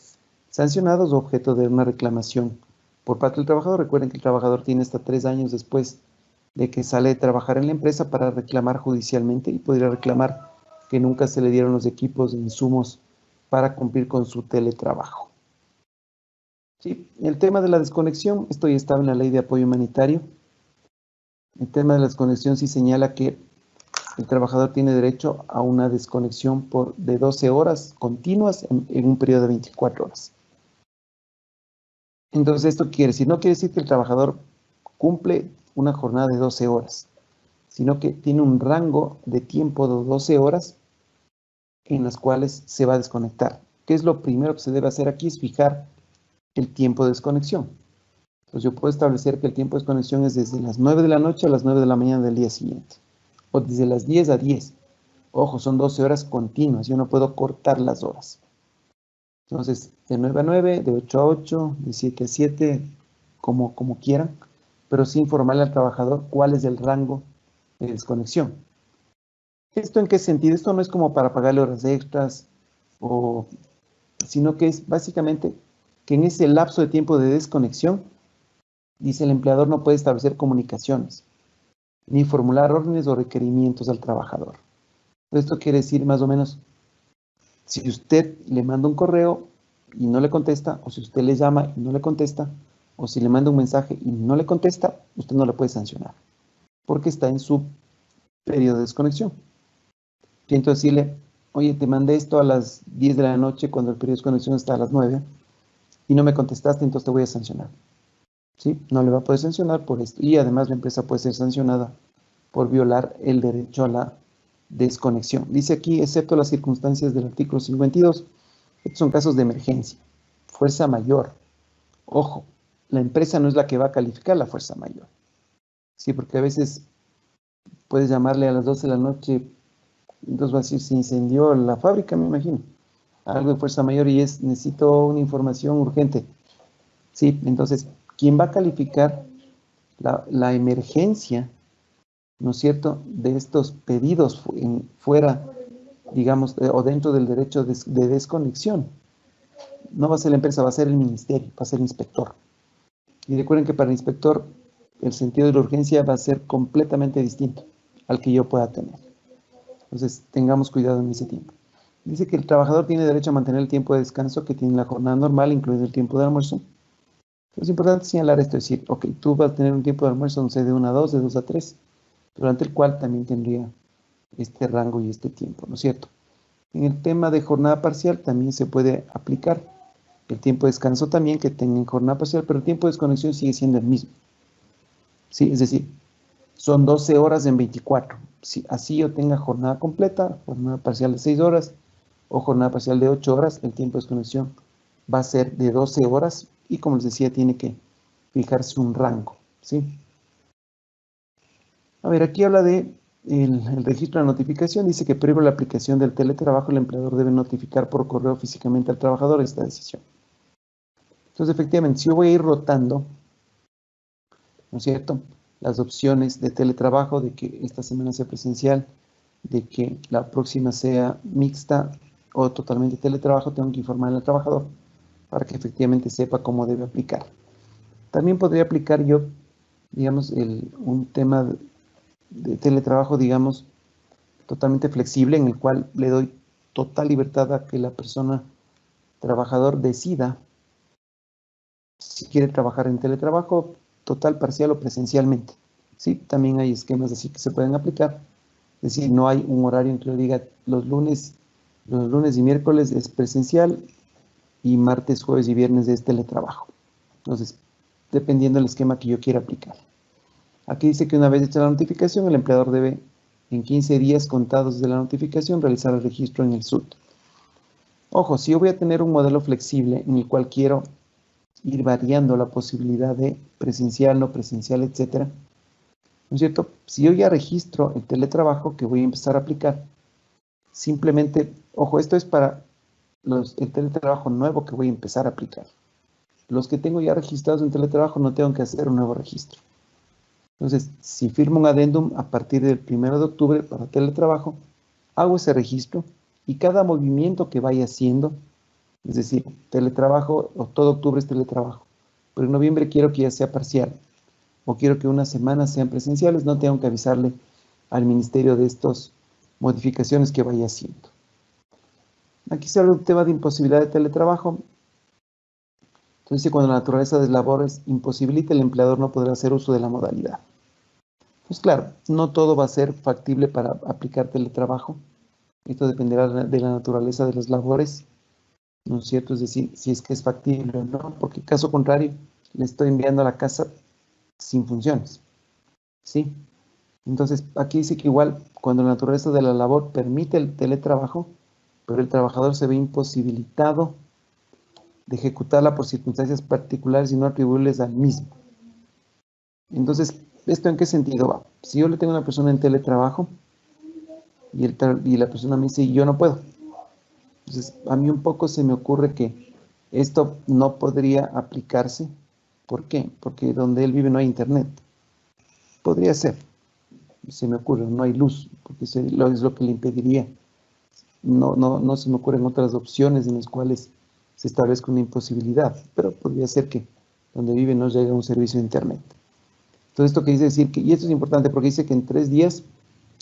S1: sancionados o objeto de una reclamación por parte del trabajador. Recuerden que el trabajador tiene hasta 3 años después de que sale de trabajar en la empresa para reclamar judicialmente y podría reclamar que nunca se le dieron los equipos e insumos para cumplir con su teletrabajo. Sí, el tema de la desconexión, esto ya estaba en la ley de apoyo humanitario. El tema de la desconexión sí señala que el trabajador tiene derecho a una desconexión de 12 horas continuas en un periodo de 24 horas. Entonces, esto no quiere decir que el trabajador cumple una jornada de 12 horas, sino que tiene un rango de tiempo de 12 horas en las cuales se va a desconectar. ¿Qué es lo primero que se debe hacer aquí? Es fijar el tiempo de desconexión. Entonces yo puedo establecer que el tiempo de desconexión es desde las 9 de la noche a las 9 de la mañana del día siguiente, o desde las 10 a 10. Ojo, son 12 horas continuas, yo no puedo cortar las horas. Entonces, de 9 a 9, de 8 a 8, de 7 a 7, como quieran, pero sí informarle al trabajador cuál es el rango de desconexión. ¿Esto en qué sentido? Esto no es como para pagarle horas extras, sino que es básicamente que en ese lapso de tiempo de desconexión, dice el empleador, no puede establecer comunicaciones, ni formular órdenes o requerimientos al trabajador. Esto quiere decir más o menos, si usted le manda un correo y no le contesta, o si usted le llama y no le contesta, o si le manda un mensaje y no le contesta, usted no le puede sancionar, porque está en su periodo de desconexión. Siento decirle, oye, te mandé esto a las 10 de la noche cuando el periodo de desconexión está a las 9 y no me contestaste, entonces te voy a sancionar. ¿sí? No le va a poder sancionar por esto. Y además la empresa puede ser sancionada por violar el derecho a la desconexión. Dice aquí, excepto las circunstancias del artículo 52, estos son casos de emergencia, fuerza mayor. Ojo, la empresa no es la que va a calificar la fuerza mayor. Sí, porque a veces puedes llamarle a las 12 de la noche, entonces va a decir, se incendió la fábrica, me imagino. Algo de fuerza mayor y necesito una información urgente. Sí, entonces, ¿quién va a calificar la emergencia, ¿no es cierto?, de estos pedidos fuera, digamos, o dentro del derecho de desconexión? No va a ser la empresa, va a ser el ministerio, va a ser el inspector. Y recuerden que para el inspector el sentido de la urgencia va a ser completamente distinto al que yo pueda tener. Entonces, tengamos cuidado en ese tiempo. Dice que el trabajador tiene derecho a mantener el tiempo de descanso que tiene la jornada normal, incluido el tiempo de almuerzo. Es importante señalar esto, es decir, ok, tú vas a tener un tiempo de almuerzo, no sé, de 1 a 2, de 2 a 3, durante el cual también tendría este rango y este tiempo, ¿no es cierto? En el tema de jornada parcial también se puede aplicar el tiempo de descanso también que tengan jornada parcial, pero el tiempo de desconexión sigue siendo el mismo. ¿Sí? Es decir, son 12 horas en 24. Si así yo tenga jornada completa, jornada parcial de 6 horas o jornada parcial de 8 horas, el tiempo de desconexión va a ser de 12 horas y como les decía, tiene que fijarse un rango, ¿sí? A ver, aquí habla de el registro de notificación. Dice que previo a la aplicación del teletrabajo, el empleador debe notificar por correo físicamente al trabajador esta decisión. Entonces, efectivamente, si yo voy a ir rotando, ¿no es cierto?, las opciones de teletrabajo, de que esta semana sea presencial, de que la próxima sea mixta o totalmente teletrabajo, tengo que informar al trabajador para que efectivamente sepa cómo debe aplicar. También podría aplicar yo, digamos, un tema de teletrabajo, digamos, totalmente flexible, en el cual le doy total libertad a que la persona trabajador decida si quiere trabajar en teletrabajo, total, parcial o presencialmente. Sí, también hay esquemas así que se pueden aplicar. Es decir, no hay un horario en que yo diga los lunes y miércoles es presencial y martes, jueves y viernes es teletrabajo. Entonces, dependiendo del esquema que yo quiera aplicar. Aquí dice que una vez hecha la notificación, el empleador debe, en 15 días contados de la notificación, realizar el registro en el SUT. Ojo, si yo voy a tener un modelo flexible en el cual quiero ir variando la posibilidad de presencial, no presencial, etcétera, ¿no es cierto? Si yo ya registro el teletrabajo que voy a empezar a aplicar, simplemente, ojo, esto es para el teletrabajo nuevo que voy a empezar a aplicar. Los que tengo ya registrados en teletrabajo no tengo que hacer un nuevo registro. Entonces, si firmo un adendum a partir del 1 de octubre para teletrabajo, hago ese registro y cada movimiento que vaya haciendo, es decir, teletrabajo o todo octubre es teletrabajo, pero en noviembre quiero que ya sea parcial o quiero que unas semanas sean presenciales, no tengo que avisarle al ministerio de estas modificaciones que vaya haciendo. Aquí se habla de un tema de imposibilidad de teletrabajo. Entonces, cuando la naturaleza de las labores imposibilita, el empleador no podrá hacer uso de la modalidad. Pues claro, no todo va a ser factible para aplicar teletrabajo. Esto dependerá de la naturaleza de las labores, ¿no es cierto? Es decir, si es que es factible o no, porque caso contrario, le estoy enviando a la casa sin funciones, ¿sí? Entonces, aquí dice que igual, cuando la naturaleza de la labor permite el teletrabajo, pero el trabajador se ve imposibilitado de ejecutarla por circunstancias particulares y no atribuibles al mismo. Entonces, ¿esto en qué sentido va? Si yo le tengo a una persona en teletrabajo y la persona me dice, yo no puedo. Entonces, a mí un poco se me ocurre que esto no podría aplicarse. ¿Por qué? Porque donde él vive no hay internet. Podría ser, se me ocurre, no hay luz, porque es lo que le impediría. No se me ocurren otras opciones en las cuales se establezca una imposibilidad, pero podría ser que donde vive no llegue un servicio de internet. Entonces, esto que dice decir que, y esto es importante porque dice que en 3 días,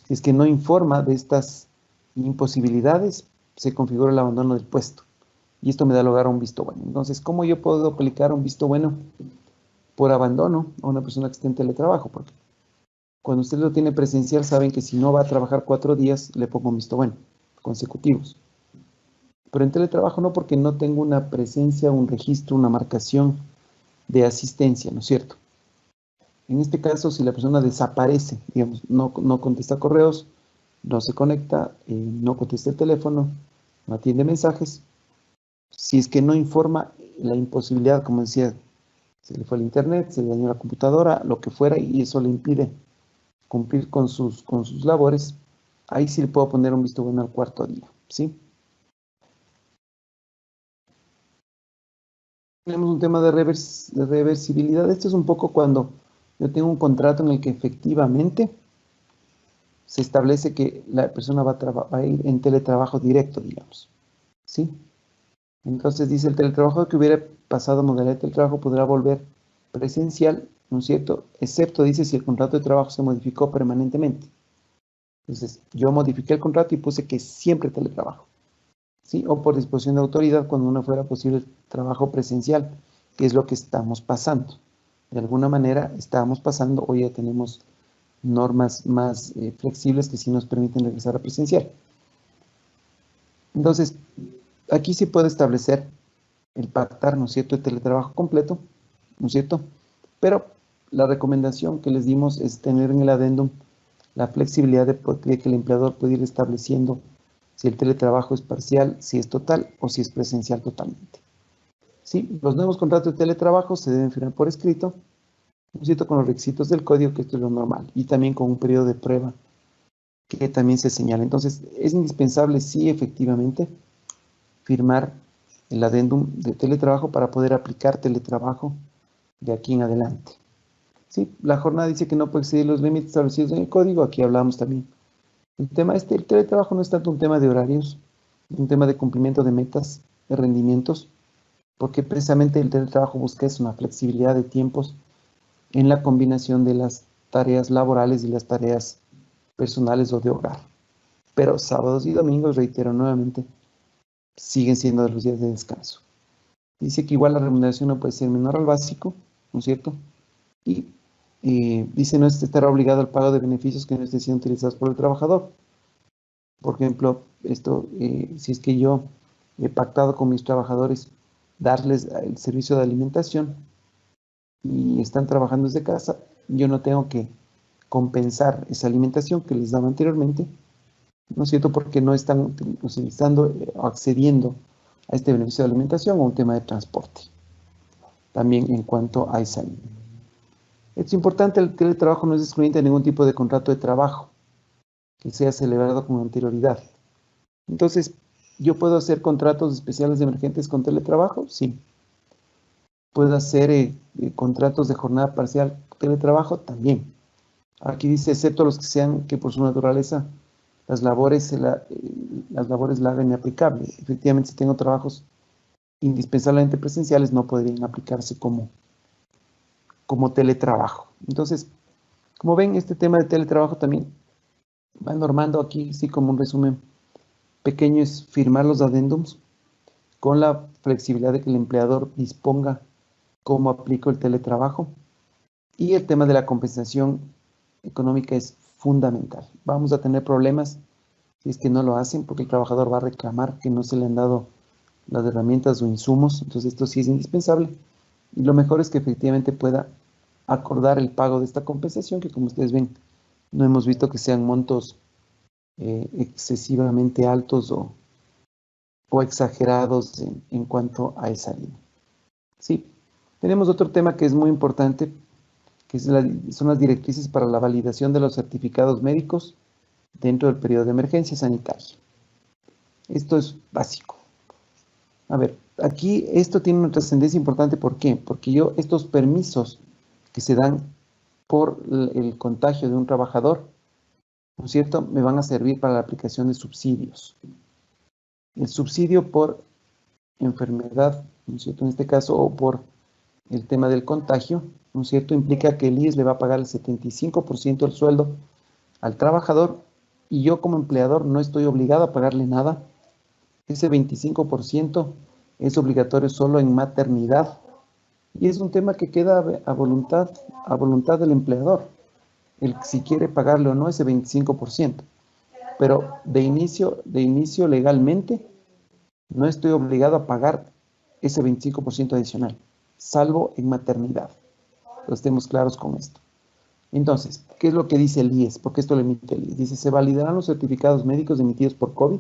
S1: si es que no informa de estas imposibilidades, se configura el abandono del puesto. Y esto me da lugar a un visto bueno. Entonces, ¿cómo yo puedo aplicar un visto bueno por abandono a una persona que esté en teletrabajo? Porque cuando usted lo tiene presencial, saben que si no va a trabajar 4 días, le pongo un visto bueno, consecutivos. Pero en teletrabajo no, porque no tengo una presencia, un registro, una marcación de asistencia, ¿no es cierto? En este caso, si la persona desaparece, digamos, no contesta correos, no se conecta, no contesta el teléfono, no atiende mensajes, si es que no informa la imposibilidad, como decía, se le fue el internet, se le dañó la computadora, lo que fuera, y eso le impide cumplir con sus labores, ahí sí le puedo poner un visto bueno al cuarto día, ¿sí? Tenemos un tema de reversibilidad. Esto es un poco cuando yo tengo un contrato en el que efectivamente se establece que la persona va a ir en teletrabajo directo, digamos, ¿sí? Entonces dice, el teletrabajo que hubiera pasado a modalidad de teletrabajo podrá volver presencial, ¿no es cierto? Excepto, dice, si el contrato de trabajo se modificó permanentemente. Entonces, yo modifiqué el contrato y puse que siempre teletrabajo, ¿sí? O por disposición de autoridad cuando no fuera posible el trabajo presencial, que es lo que estamos pasando. De alguna manera estamos pasando, hoy ya tenemos normas más flexibles que sí nos permiten regresar a presencial. Entonces, aquí se puede establecer el pactar, ¿no es cierto?, el teletrabajo completo, ¿no es cierto? Pero la recomendación que les dimos es tener en el adendum la flexibilidad de que el empleador puede ir estableciendo si el teletrabajo es parcial, si es total o si es presencial totalmente. Sí, los nuevos contratos de teletrabajo se deben firmar por escrito, ¿no es cierto?, con los requisitos del código, que esto es lo normal, y también con un periodo de prueba que también se señala. Entonces, es indispensable, sí, efectivamente, firmar el adendum de teletrabajo para poder aplicar teletrabajo de aquí en adelante. Sí, la jornada dice que no puede exceder los límites establecidos en el código, aquí hablamos también. El tema el teletrabajo no es tanto un tema de horarios, un tema de cumplimiento de metas, de rendimientos, porque precisamente el teletrabajo busca es una flexibilidad de tiempos en la combinación de las tareas laborales y las tareas personales o de hogar. Pero sábados y domingos, reitero nuevamente, siguen siendo de los días de descanso. Dice que igual la remuneración no puede ser menor al básico, ¿no es cierto? Y dice no estará obligado al pago de beneficios que no estén siendo utilizados por el trabajador. Por ejemplo, esto, si es que yo he pactado con mis trabajadores darles el servicio de alimentación y están trabajando desde casa, yo no tengo que compensar esa alimentación que les daba anteriormente, ¿no es cierto? Porque no están utilizando o accediendo a este beneficio de alimentación o un tema de transporte. También en cuanto a esa línea. Es importante, el teletrabajo no es excluyente de ningún tipo de contrato de trabajo que sea celebrado con anterioridad. Entonces, ¿yo puedo hacer contratos especiales de emergentes con teletrabajo? Sí. ¿Puedo hacer contratos de jornada parcial teletrabajo? También. Aquí dice, excepto los que sean que por su naturaleza las labores la hagan inaplicable. Efectivamente, si tengo trabajos indispensablemente presenciales, no podrían aplicarse como teletrabajo. Entonces, como ven, este tema de teletrabajo también va normando aquí, sí, como un resumen pequeño, es firmar los adendums con la flexibilidad de que el empleador disponga cómo aplico el teletrabajo. Y el tema de la compensación económica es fundamental. Vamos a tener problemas si es que no lo hacen, porque el trabajador va a reclamar que no se le han dado las herramientas o insumos. Entonces esto sí es indispensable. Y lo mejor es que efectivamente pueda acordar el pago de esta compensación, que como ustedes ven, no hemos visto que sean montos excesivamente altos o exagerados en cuanto a esa línea. Sí, tenemos otro tema que es muy importante, que son las directrices para la validación de los certificados médicos dentro del periodo de emergencia sanitaria. Esto es básico. A ver, aquí esto tiene una trascendencia importante. ¿Por qué? Porque estos permisos que se dan por el contagio de un trabajador, ¿no es cierto?, me van a servir para la aplicación de subsidios. El subsidio por enfermedad, ¿no es cierto?, en este caso, o por el tema del contagio, ¿no es cierto?, implica que el IES le va a pagar el 75% del sueldo al trabajador y yo como empleador no estoy obligado a pagarle nada. Ese 25% es obligatorio solo en maternidad y es un tema que queda a voluntad del empleador, si quiere pagarle o no ese 25%. Pero de inicio legalmente no estoy obligado a pagar ese 25% adicional. salvo en maternidad. Entonces, estemos claros con esto. Entonces, ¿qué es lo que dice el IES? Porque esto lo emite el IES. Dice, se validarán los certificados médicos emitidos por COVID,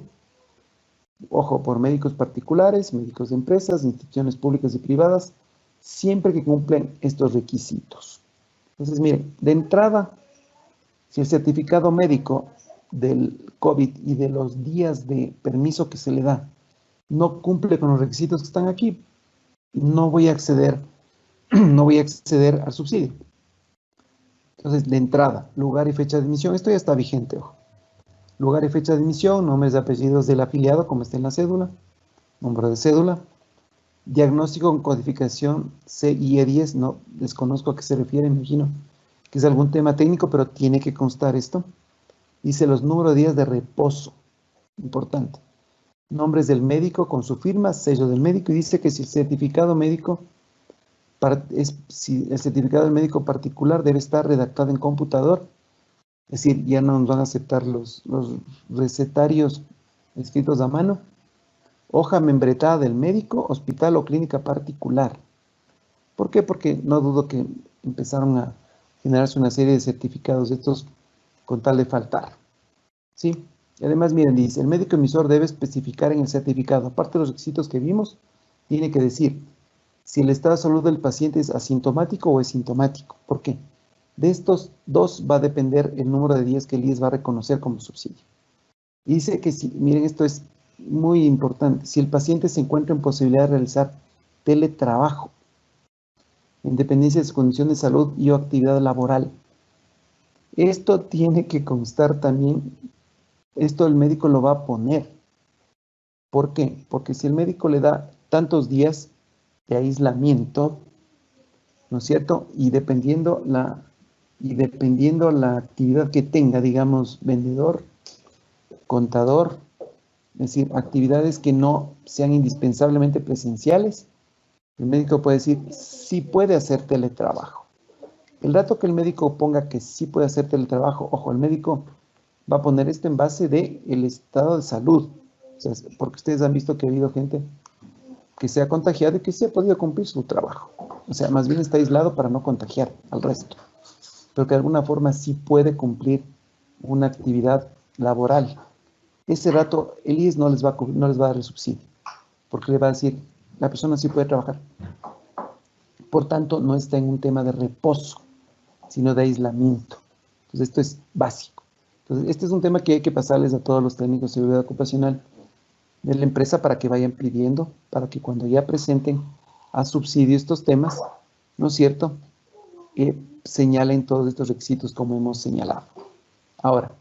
S1: ojo, por médicos particulares, médicos de empresas, instituciones públicas y privadas, siempre que cumplen estos requisitos. Entonces, miren, de entrada, si el certificado médico del COVID y de los días de permiso que se le da no cumple con los requisitos que están aquí, no voy a acceder, no voy a acceder al subsidio. Entonces, de entrada, lugar y fecha de emisión, esto ya está vigente, ojo. Lugar y fecha de emisión, nombres y apellidos del afiliado, como está en la cédula, número de cédula, diagnóstico con codificación CIE10, no desconozco a qué se refiere, me imagino que es algún tema técnico, pero tiene que constar esto. Dice los números de días de reposo, importante. Nombres del médico con su firma, sello del médico, y dice que si el certificado médico, si el certificado del médico particular debe estar redactado en computador, es decir, ya no nos van a aceptar los recetarios escritos a mano, hoja membretada del médico, hospital o clínica particular. ¿Por qué? Porque no dudo que empezaron a generarse una serie de certificados de estos con tal de faltar. ¿Sí? Y además, miren, dice, el médico emisor debe especificar en el certificado, aparte de los requisitos que vimos, tiene que decir si el estado de salud del paciente es asintomático o asintomático. ¿Por qué? De estos dos va a depender el número de días que el IES va a reconocer como subsidio. Y dice que si, miren, esto es muy importante, si el paciente se encuentra en posibilidad de realizar teletrabajo, en dependencia de su condición de salud y o actividad laboral. Esto tiene que constar también, esto el médico lo va a poner. ¿Por qué? Porque si el médico le da tantos días de aislamiento, ¿no es cierto? Y dependiendo la actividad que tenga, digamos, vendedor, contador, es decir, actividades que no sean indispensablemente presenciales, el médico puede decir, sí puede hacer teletrabajo. El rato que el médico ponga que sí puede hacer teletrabajo, ojo, el médico va a poner esto en base del estado de salud. O sea, porque ustedes han visto que ha habido gente que se ha contagiado y que sí ha podido cumplir su trabajo. O sea, más bien está aislado para no contagiar al resto. Pero que de alguna forma sí puede cumplir una actividad laboral. Ese rato el IES no les va a dar el subsidio, porque le va a decir, la persona sí puede trabajar. Por tanto, no está en un tema de reposo, sino de aislamiento. Entonces, esto es básico. Entonces, este es un tema que hay que pasarles a todos los técnicos de seguridad ocupacional de la empresa para que vayan pidiendo, para que cuando ya presenten a subsidio estos temas, ¿no es cierto?, señalen todos estos requisitos como hemos señalado. Ahora,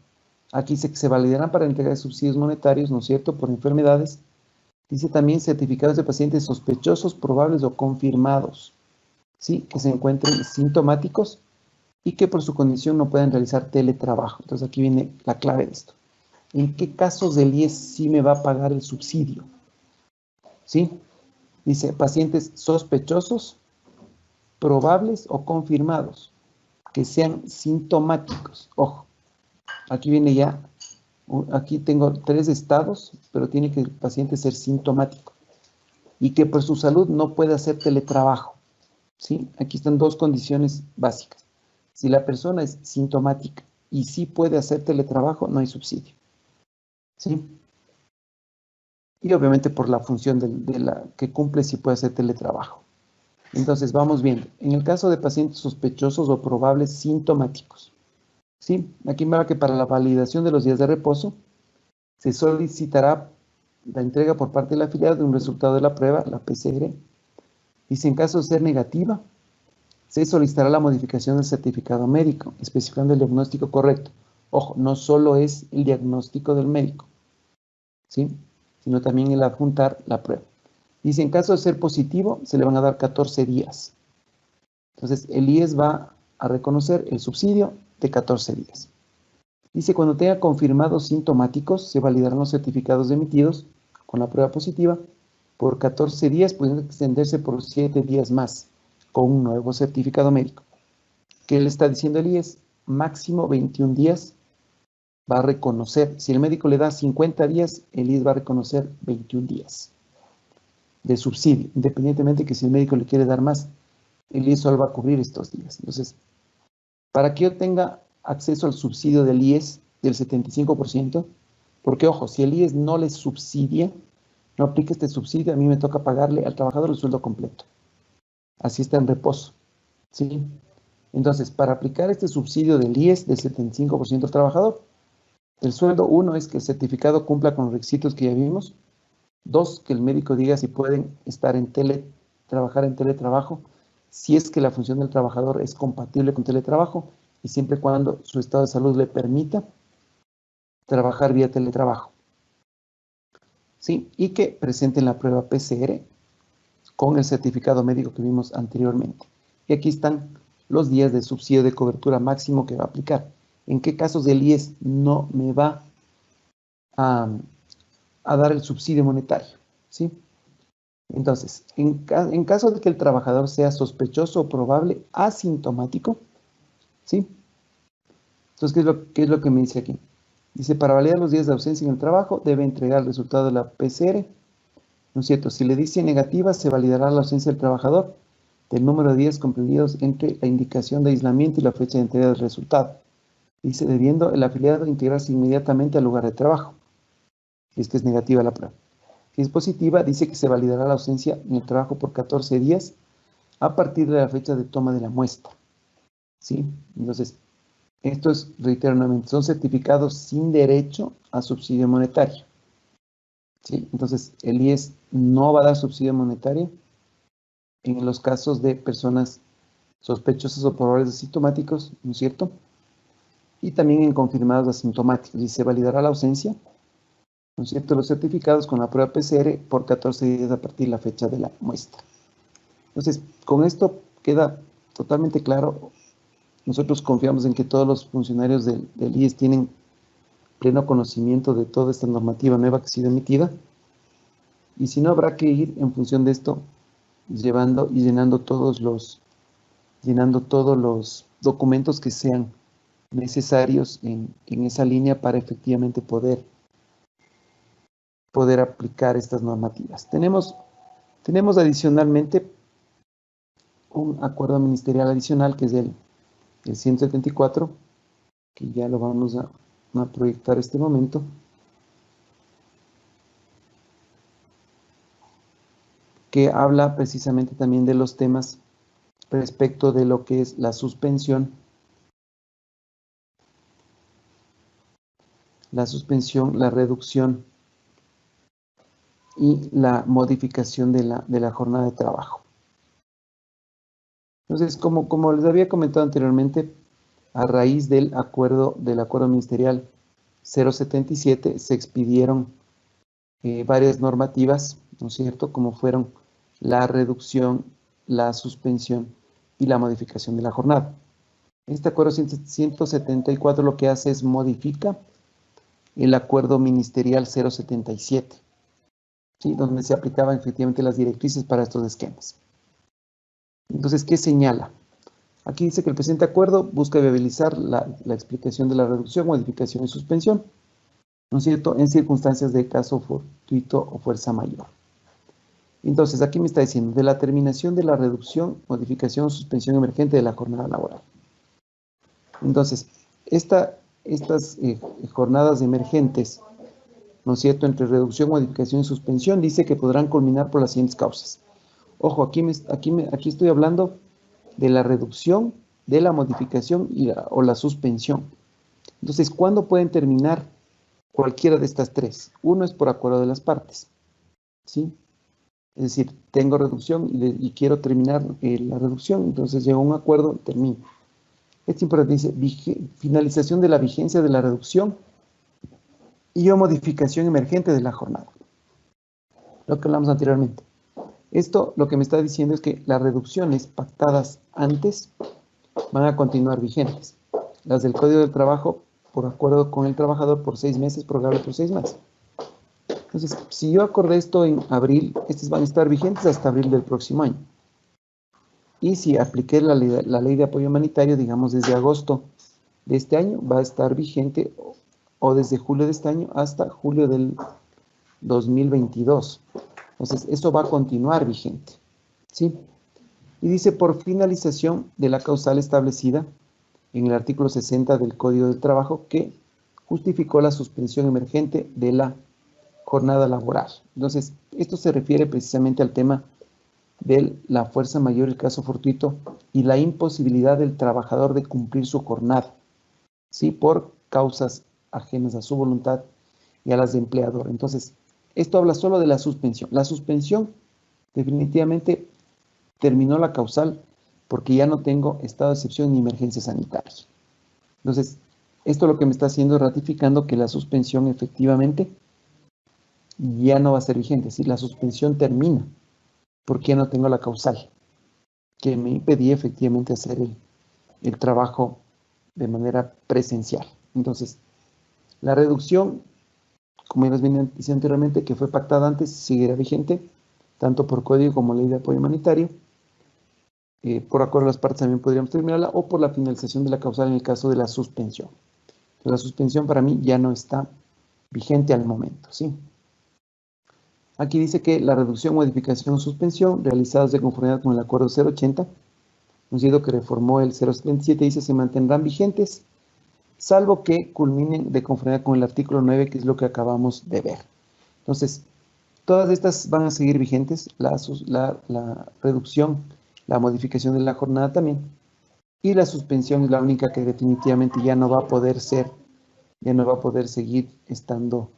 S1: aquí dice que se validarán para entrega de subsidios monetarios, ¿no es cierto?, por enfermedades. Dice también certificados de pacientes sospechosos, probables o confirmados, ¿sí?, que se encuentren sintomáticos y que por su condición no puedan realizar teletrabajo. Entonces aquí viene la clave de esto. ¿En qué casos del IES sí me va a pagar el subsidio? ¿Sí? Dice pacientes sospechosos, probables o confirmados, que sean sintomáticos. Ojo, aquí viene ya, aquí tengo 3 estados, pero tiene que el paciente ser sintomático y que por su salud no pueda hacer teletrabajo. ¿Sí? Aquí están 2 condiciones básicas. Si la persona es sintomática y sí puede hacer teletrabajo, no hay subsidio. ¿Sí? Y obviamente por la función de la que cumple si puede hacer teletrabajo. Entonces vamos viendo. En el caso de pacientes sospechosos o probables sintomáticos, ¿sí? Aquí me va que para la validación de los días de reposo se solicitará la entrega por parte del afiliado de un resultado de la prueba, la PCR. Y si en caso de ser negativa, se solicitará la modificación del certificado médico, especificando el diagnóstico correcto. Ojo, no solo es el diagnóstico del médico, ¿sí?, sino también el adjuntar la prueba. Dice, en caso de ser positivo, se le van a dar 14 días. Entonces, el IES va a reconocer el subsidio de 14 días. Dice, cuando tenga confirmados sintomáticos, se validarán los certificados emitidos con la prueba positiva por 14 días, pueden extenderse por 7 días más, con un nuevo certificado médico. ¿Qué le está diciendo el IES? Máximo 21 días va a reconocer. Si el médico le da 50 días, el IES va a reconocer 21 días. de subsidio, independientemente que si el médico le quiere dar más, el IES solo va a cubrir estos días. Entonces, para que yo tenga acceso al subsidio del IES del 75%, porque ojo, si el IES no le subsidia, no aplica este subsidio, a mí me toca pagarle al trabajador el sueldo completo. Así está en reposo, ¿sí? Entonces, para aplicar este subsidio del IES del 75% al trabajador, el sueldo, uno, es que el certificado cumpla con los requisitos que ya vimos. Dos, que el médico diga si pueden estar trabajar en teletrabajo, si es que la función del trabajador es compatible con teletrabajo y siempre y cuando su estado de salud le permita trabajar vía teletrabajo. ¿Sí? Y que presenten la prueba PCR con el certificado médico que vimos anteriormente. Y aquí están los días de subsidio de cobertura máximo que va a aplicar. ¿En qué casos del IES no me va a dar el subsidio monetario? ¿Sí? Entonces, en caso de que el trabajador sea sospechoso o probable asintomático, ¿sí? Entonces, ¿qué es lo que me dice aquí? Dice, para validar los días de ausencia en el trabajo, debe entregar el resultado de la PCR, ¿no es cierto? Si le dice negativa, se validará la ausencia del trabajador del número de días comprendidos entre la indicación de aislamiento y la fecha de entrega del resultado. Dice, debiendo el afiliado integrarse inmediatamente al lugar de trabajo, si es que es negativa la prueba. Si es positiva, dice que se validará la ausencia en el trabajo por 14 días a partir de la fecha de toma de la muestra. ¿Sí? Entonces, estos, reitero nuevamente, son certificados sin derecho a subsidio monetario. ¿Sí? Entonces, el IES no va a dar subsidio monetario en los casos de personas sospechosas o probables asintomáticos, ¿no es cierto? Y también en confirmados asintomáticos. Y se validará la ausencia, ¿no es cierto?, los certificados con la prueba PCR por 14 días a partir de la fecha de la muestra. Entonces, con esto queda totalmente claro. Nosotros confiamos en que todos los funcionarios del IES tienen pleno conocimiento de toda esta normativa nueva que ha sido emitida. Y si no, habrá que ir en función de esto, llevando y llenando todos los documentos que sean necesarios en esa línea para efectivamente poder aplicar estas normativas. Tenemos adicionalmente un acuerdo ministerial adicional que es el 174, que ya lo vamos a proyectar este momento, que habla precisamente también de los temas respecto de lo que es la suspensión, la reducción y la modificación de la jornada de trabajo. Entonces, como les había comentado anteriormente, a raíz del acuerdo ministerial 077 se expidieron varias normativas, ¿no es cierto?, como fueron la reducción, la suspensión y la modificación de la jornada. Este acuerdo 174 lo que hace es modifica el acuerdo ministerial 077, ¿sí?, donde se aplicaban efectivamente las directrices para estos esquemas. Entonces, ¿qué señala? Aquí dice que el presente acuerdo busca viabilizar la explicación de la reducción, modificación y suspensión, ¿no es cierto?, en circunstancias de caso fortuito o fuerza mayor. Entonces, aquí me está diciendo de la terminación de la reducción, modificación o suspensión emergente de la jornada laboral. Entonces, estas jornadas emergentes, ¿no es cierto?, entre reducción, modificación y suspensión, dice que podrán culminar por las siguientes causas. Ojo, aquí estoy hablando de la reducción, de la modificación o la suspensión. Entonces, ¿cuándo pueden terminar cualquiera de estas tres? Uno es por acuerdo de las partes, ¿sí? Es decir, tengo reducción y quiero terminar la reducción, entonces llego a un acuerdo y termino. Es importante, dice, finalización de la vigencia de la reducción y o modificación emergente de la jornada. Lo que hablamos anteriormente. Esto lo que me está diciendo es que las reducciones pactadas antes van a continuar vigentes. Las del Código del Trabajo, por acuerdo con el trabajador, por 6 meses, prorrogable por 6 más. Entonces, si yo acordé esto en abril, estas van a estar vigentes hasta abril del próximo año. Y si apliqué la ley de apoyo humanitario, digamos desde agosto de este año, va a estar vigente o desde julio de este año hasta julio del 2022. Entonces, eso va a continuar vigente, ¿sí? Y dice, por finalización de la causal establecida en el artículo 60 del Código del Trabajo que justificó la suspensión emergente de la jornada laboral. Entonces, esto se refiere precisamente al tema de la fuerza mayor, el caso fortuito, y la imposibilidad del trabajador de cumplir su jornada, ¿sí? Por causas ajenas a su voluntad y a las de empleador. Entonces, esto habla solo de la suspensión. La suspensión definitivamente terminó la causal porque ya no tengo estado de excepción ni emergencia sanitaria. Entonces, esto lo que me está haciendo es ratificando que la suspensión efectivamente ya no va a ser vigente. Si la suspensión termina, porque ya no tengo la causal que me impedía efectivamente hacer el trabajo de manera presencial. Entonces, la reducción, como ya les venía diciendo anteriormente, que fue pactada antes, seguirá vigente, tanto por código como ley de apoyo humanitario. Por acuerdo de las partes también podríamos terminarla, o por la finalización de la causal en el caso de la suspensión. La suspensión para mí ya no está vigente al momento, ¿sí? Aquí dice que la reducción, modificación o suspensión realizadas de conformidad con el acuerdo 080, conocido que reformó el 077, dice se mantendrán vigentes, salvo que culminen de conformidad con el artículo 9, que es lo que acabamos de ver. Entonces, todas estas van a seguir vigentes, la reducción, la modificación de la jornada también, y la suspensión es la única que definitivamente ya no va a poder ser, ya no va a poder seguir estando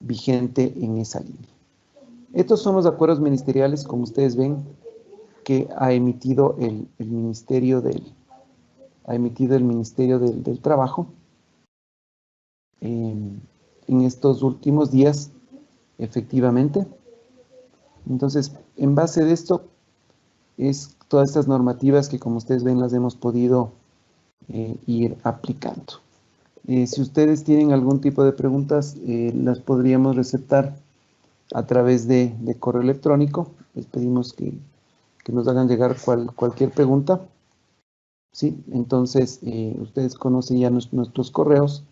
S1: vigente en esa línea. Estos son los acuerdos ministeriales, como ustedes ven, que ha emitido el Ministerio del Trabajo en estos últimos días, efectivamente. Entonces, en base de esto, es todas estas normativas que, como ustedes ven, las hemos podido ir aplicando. Si ustedes tienen algún tipo de preguntas, las podríamos receptar a través de correo electrónico. Les pedimos que nos hagan llegar cualquier pregunta. Sí, entonces ustedes conocen ya nuestros correos.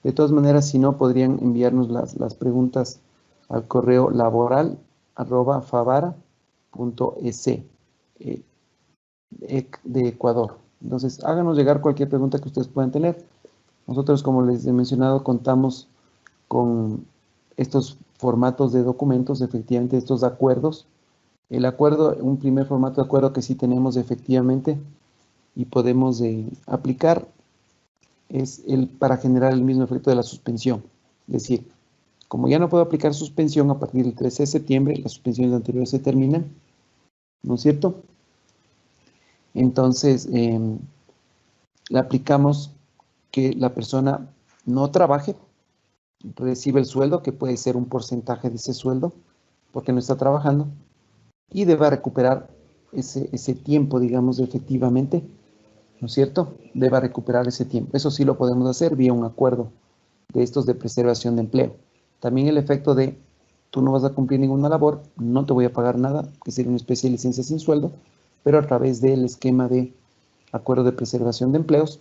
S1: De todas maneras, si no, podrían enviarnos las preguntas al correo laboral@favara.es de Ecuador. Entonces, háganos llegar cualquier pregunta que ustedes puedan tener. Nosotros, como les he mencionado, contamos con estos formatos de documentos, efectivamente, estos acuerdos. El acuerdo, un primer formato de acuerdo que sí tenemos efectivamente y podemos aplicar es el para generar el mismo efecto de la suspensión. Es decir, como ya no puedo aplicar suspensión a partir del 13 de septiembre, las suspensiones anteriores se terminan, ¿no es cierto? Entonces, le aplicamos que la persona no trabaje, recibe el sueldo, que puede ser un porcentaje de ese sueldo, porque no está trabajando, y deba recuperar ese tiempo, digamos, efectivamente, ¿no es cierto? Deba recuperar ese tiempo. Eso sí lo podemos hacer vía un acuerdo de estos de preservación de empleo. También el efecto de, tú no vas a cumplir ninguna labor, no te voy a pagar nada, que sería una especie de licencia sin sueldo, pero a través del esquema de acuerdo de preservación de empleos,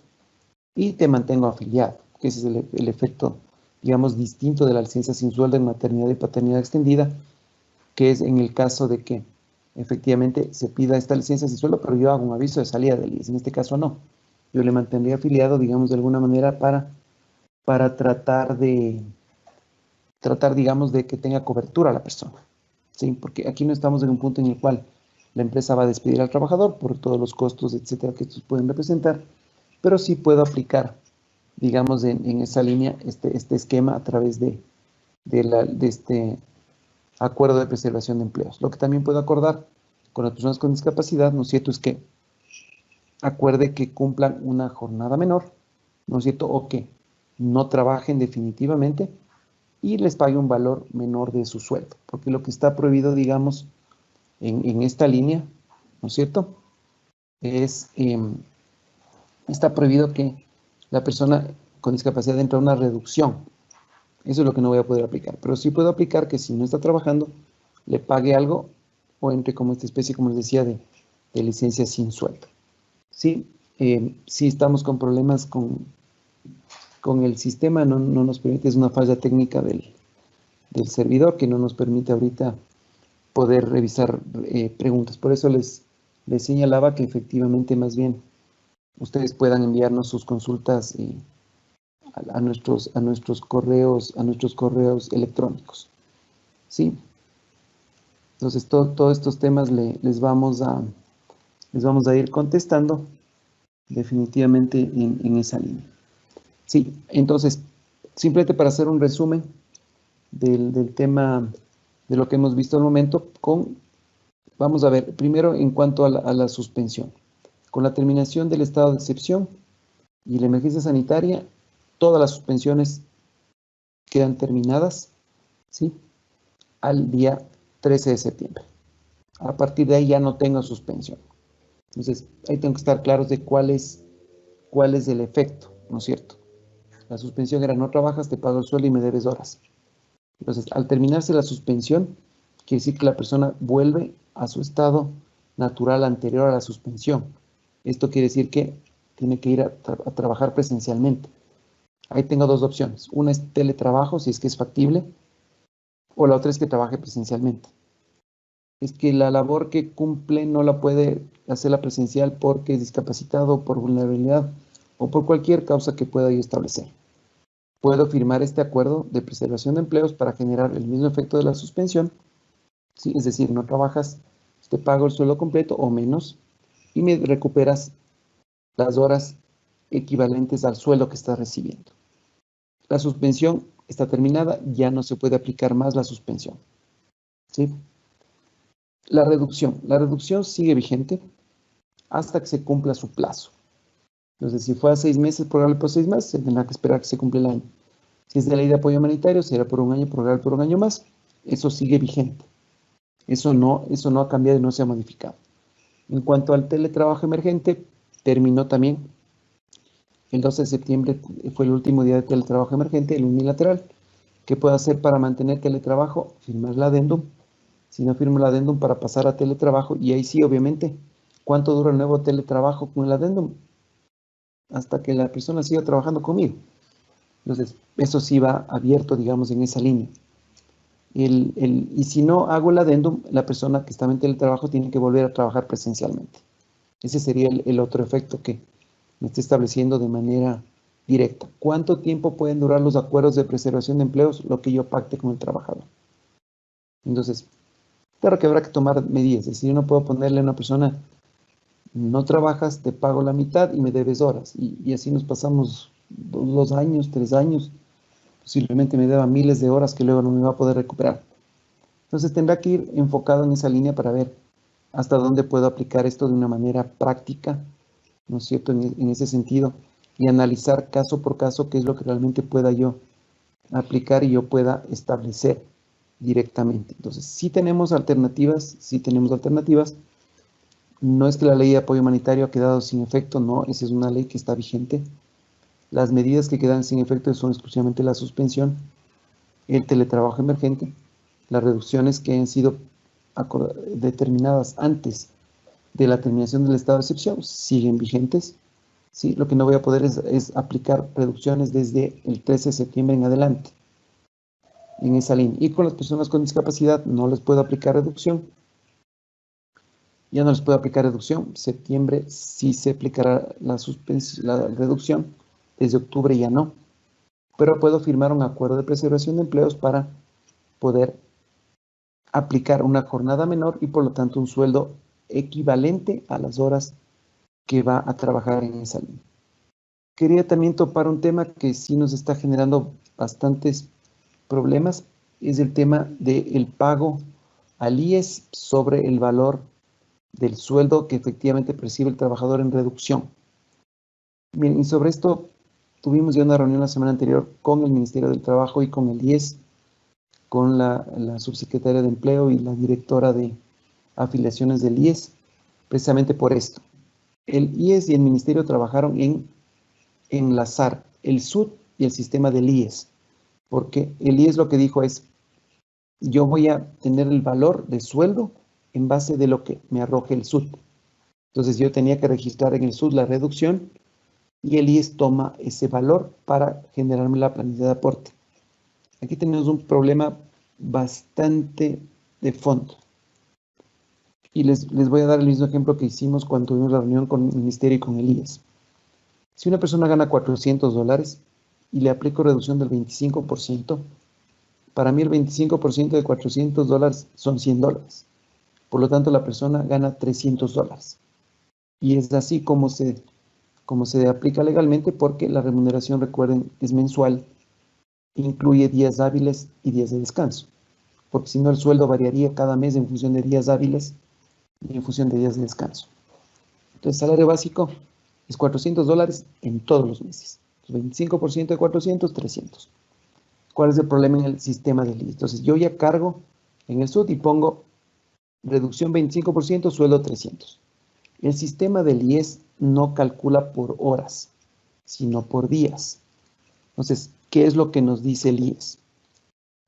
S1: y te mantengo afiliado, que ese es el efecto, digamos, distinto de la licencia sin sueldo en maternidad y paternidad extendida, que es en el caso de que efectivamente se pida esta licencia sin sueldo, pero yo hago un aviso de salida del IES. En este caso no. Yo le mantendría afiliado, digamos, de alguna manera para tratar, digamos, de que tenga cobertura la persona. ¿Sí? Porque aquí no estamos en un punto en el cual la empresa va a despedir al trabajador por todos los costos, etcétera, que estos pueden representar, pero sí puedo aplicar, digamos, en esa línea este esquema a través de este acuerdo de preservación de empleos. Lo que también puedo acordar con las personas con discapacidad, ¿no es cierto?, es que acuerde que cumplan una jornada menor, ¿no es cierto?, o que no trabajen definitivamente y les pague un valor menor de su sueldo, porque lo que está prohibido, digamos, en esta línea, ¿no es cierto?, es, está prohibido que la persona con discapacidad entre a una reducción. Eso es lo que no voy a poder aplicar, pero sí puedo aplicar que si no está trabajando, le pague algo o entre como esta especie, como les decía, de licencia sin sueldo. Sí, sí estamos con problemas con el sistema, no nos permite, es una falla técnica del servidor que no nos permite ahorita poder revisar preguntas. Por eso les señalaba que efectivamente más bien ustedes puedan enviarnos sus consultas a nuestros correos electrónicos. ¿Sí? Entonces, todos estos temas les vamos a ir contestando definitivamente en esa línea. Sí, entonces, simplemente para hacer un resumen del tema de lo que hemos visto al momento, vamos a ver, primero en cuanto a la suspensión. Con la terminación del estado de excepción y la emergencia sanitaria, todas las suspensiones quedan terminadas, ¿sí?, al día 13 de septiembre. A partir de ahí ya no tengo suspensión. Entonces, ahí tengo que estar claros de cuál es el efecto, ¿no es cierto? La suspensión era: no trabajas, te pago el sueldo y me debes horas. Entonces, al terminarse la suspensión, quiere decir que la persona vuelve a su estado natural anterior a la suspensión. Esto quiere decir que tiene que ir a trabajar presencialmente. Ahí tengo dos opciones. Una es teletrabajo, si es que es factible, o la otra es que trabaje presencialmente. Es que la labor que cumple no la puede hacerla presencial porque es discapacitado, por vulnerabilidad o por cualquier causa que pueda yo establecer. Puedo firmar este acuerdo de preservación de empleos para generar el mismo efecto de la suspensión, ¿sí? Es decir, no trabajas, te pago el sueldo completo o menos y me recuperas las horas equivalentes al sueldo que estás recibiendo. La suspensión está terminada, ya no se puede aplicar más la suspensión, ¿sí? La reducción sigue vigente hasta que se cumpla su plazo. Entonces, si fue a 6 meses, prorrogable por 6 meses, se tendrá que esperar que se cumpla el año. Si es de ley de apoyo humanitario, será por un año, prorrogable por un año más. Eso sigue vigente. Eso no ha cambiado y no se ha modificado. En cuanto al teletrabajo emergente, terminó también. El 12 de septiembre fue el último día de teletrabajo emergente, el unilateral. ¿Qué puedo hacer para mantener teletrabajo? Firmar el adendum. Si no firmo el adendum, para pasar a teletrabajo, y ahí sí, obviamente, ¿cuánto dura el nuevo teletrabajo con el adendum? Hasta que la persona siga trabajando conmigo. Entonces, eso sí va abierto, digamos, en esa línea. Y si no hago el adendum, la persona que está en teletrabajo tiene que volver a trabajar presencialmente. Ese sería el otro efecto que me está estableciendo de manera directa. ¿Cuánto tiempo pueden durar los acuerdos de preservación de empleos? Lo que yo pacte con el trabajador. Entonces, claro que habrá que tomar medidas. Es decir, yo no puedo ponerle a una persona: no trabajas, te pago la mitad y me debes horas. Y así nos pasamos 2 años, 3 años. Posiblemente me deba miles de horas que luego no me va a poder recuperar. Entonces tendrá que ir enfocado en esa línea para ver hasta dónde puedo aplicar esto de una manera práctica, ¿no es cierto?, en ese sentido, y analizar caso por caso qué es lo que realmente pueda yo aplicar y yo pueda establecer directamente. Entonces, sí tenemos alternativas. No es que la ley de apoyo humanitario ha quedado sin efecto, no, esa es una ley que está vigente. Las medidas que quedan sin efecto son exclusivamente la suspensión, el teletrabajo emergente, las reducciones que han sido determinadas antes de la terminación del estado de excepción siguen vigentes, ¿sí? Lo que no voy a poder es aplicar reducciones desde el 13 de septiembre en adelante, en esa línea. Y con las personas con discapacidad no les puedo aplicar reducción. Ya no les puedo aplicar reducción. Septiembre sí se aplicará la reducción. Desde octubre ya no. Pero puedo firmar un acuerdo de preservación de empleos para poder aplicar una jornada menor y por lo tanto un sueldo equivalente a las horas que va a trabajar en esa línea. Quería también topar un tema que sí nos está generando bastantes problemas. Es el tema del pago al IES sobre el valor del sueldo que efectivamente percibe el trabajador en reducción. Bien, y sobre esto tuvimos ya una reunión la semana anterior con el Ministerio del Trabajo y con el IES, con la subsecretaria de Empleo y la directora de afiliaciones del IES, precisamente por esto. El IES y el Ministerio trabajaron en enlazar el SUT y el sistema del IES, porque el IES lo que dijo es: yo voy a tener el valor de sueldo en base de lo que me arroje el SUT. Entonces yo tenía que registrar en el SUT la reducción y el IES toma ese valor para generarme la planilla de aporte. Aquí tenemos un problema bastante de fondo. Y les voy a dar el mismo ejemplo que hicimos cuando tuvimos la reunión con el Ministerio y con el IES. Si una persona gana $400 y le aplico reducción del 25%, para mí el 25% de $400 son $100. Por lo tanto, la persona gana $300. Y es así como se aplica legalmente, porque la remuneración, recuerden, es mensual, incluye días hábiles y días de descanso. Porque si no, el sueldo variaría cada mes en función de días hábiles y en función de días de descanso. Entonces, el salario básico es $400 en todos los meses. 25% de 400, 300. ¿Cuál es el problema en el sistema del IES? Entonces, yo ya cargo en el SUT y pongo reducción 25%, sueldo 300. El sistema del IES no calcula por horas, sino por días. Entonces, ¿qué es lo que nos dice el IES?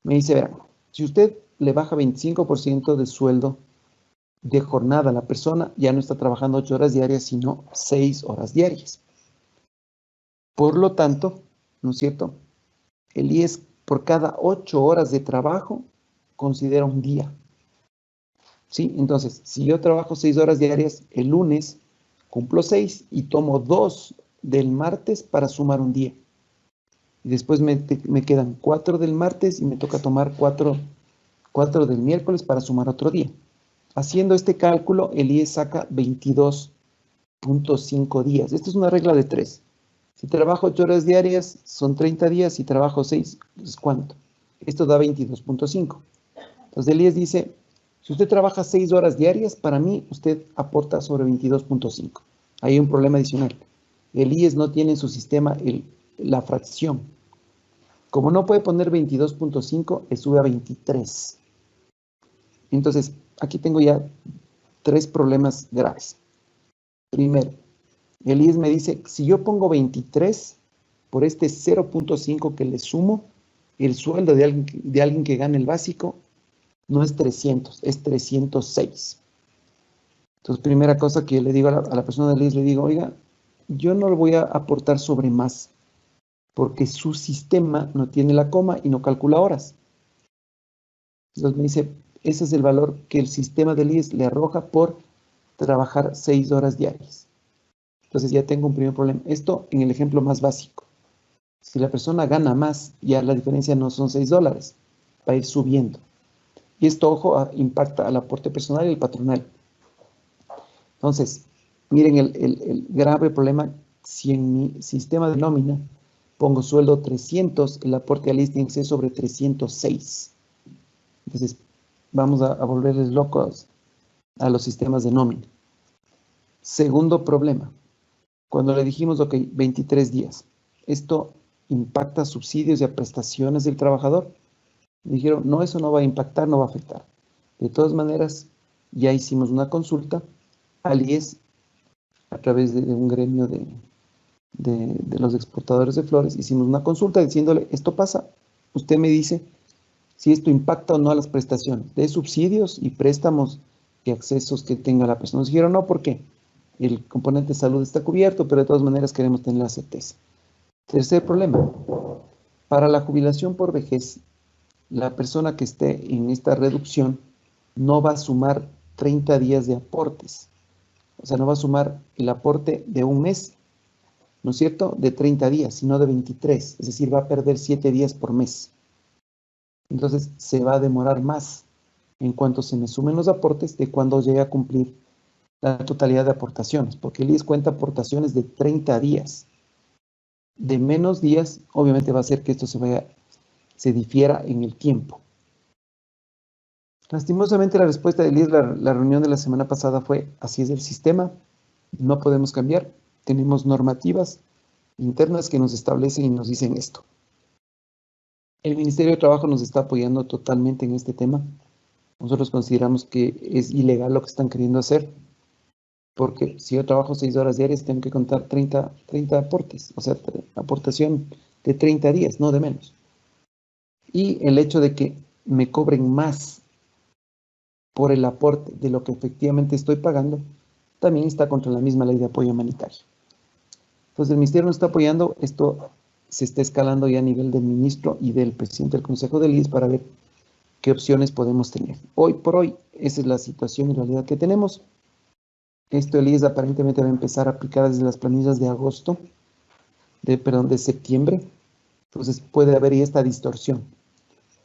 S1: Me dice, vean, si usted le baja 25% de sueldo de jornada a la persona, ya no está trabajando 8 horas diarias, sino 6 horas diarias. Por lo tanto, ¿no es cierto? El IES por cada 8 horas de trabajo considera un día. ¿Sí? Entonces, si yo trabajo 6 horas diarias, el lunes cumplo 6 y tomo 2 del martes para sumar un día. Y después me quedan 4 del martes y me toca tomar 4 del miércoles para sumar otro día. Haciendo este cálculo, el IES saca 22.5 días. Esta es una regla de 3. Si trabajo 8 horas diarias, son 30 días. Si trabajo 6, ¿es cuánto? Esto da 22.5. Entonces, el IES dice, si usted trabaja 6 horas diarias, para mí, usted aporta sobre 22.5. Hay un problema adicional. El IES no tiene en su sistema la fracción. Como no puede poner 22.5, le sube a 23. Entonces, aquí tengo ya 3 problemas graves. Primero, el IES me dice, si yo pongo 23 por este 0.5 que le sumo, el sueldo de alguien que gane el básico no es 300, es 306. Entonces, primera cosa que le digo a la persona del IES, le digo, oiga, yo no le voy a aportar sobre más, porque su sistema no tiene la coma y no calcula horas. Entonces me dice, ese es el valor que el sistema del IES le arroja por trabajar 6 horas diarias. Entonces ya tengo un primer problema. Esto en el ejemplo más básico. Si la persona gana más, ya la diferencia no son $6, va a ir subiendo. Y esto, ojo, impacta al aporte personal y el patronal. Entonces, miren el grave problema. Si en mi sistema de nómina pongo sueldo 300, el aporte al IES tiene que ser sobre 306. Entonces, vamos a volverles locos a los sistemas de nómina. Segundo problema. Cuando le dijimos, ok, 23 días, ¿esto impacta subsidios y a prestaciones del trabajador? Me dijeron, no, eso no va a impactar, no va a afectar. De todas maneras, ya hicimos una consulta al IES a través de un gremio de los exportadores de flores. Hicimos una consulta diciéndole, esto pasa, usted me dice si esto impacta o no a las prestaciones de subsidios y préstamos y accesos que tenga la persona. Nos dijeron, no, ¿por qué? El componente de salud está cubierto, pero de todas maneras queremos tener la certeza. Tercer problema, para la jubilación por vejez, la persona que esté en esta reducción no va a sumar 30 días de aportes. O sea, no va a sumar el aporte de un mes, ¿no es cierto?, de 30 días, sino de 23. Es decir, va a perder 7 días por mes. Entonces, se va a demorar más en cuanto se me sumen los aportes de cuando llegue a cumplir la totalidad de aportaciones, porque el IES cuenta aportaciones de 30 días. De menos días, obviamente va a hacer que esto se difiera en el tiempo. Lastimosamente, la respuesta del IES, la reunión de la semana pasada fue, así es el sistema, no podemos cambiar, tenemos normativas internas que nos establecen y nos dicen esto. El Ministerio de Trabajo nos está apoyando totalmente en este tema. Nosotros consideramos que es ilegal lo que están queriendo hacer, porque si yo trabajo 6 horas diarias, tengo que contar 30 aportes, o sea, aportación de 30 días, no de menos. Y el hecho de que me cobren más por el aporte de lo que efectivamente estoy pagando, también está contra la misma ley de apoyo humanitario. Entonces, el Ministerio nos está apoyando. Esto se está escalando ya a nivel del ministro y del presidente del Consejo del IES para ver qué opciones podemos tener. Hoy por hoy, esa es la situación y realidad que tenemos. Esto el IES aparentemente va a empezar a aplicar desde las planillas de agosto, de septiembre. Entonces puede haber ahí esta distorsión.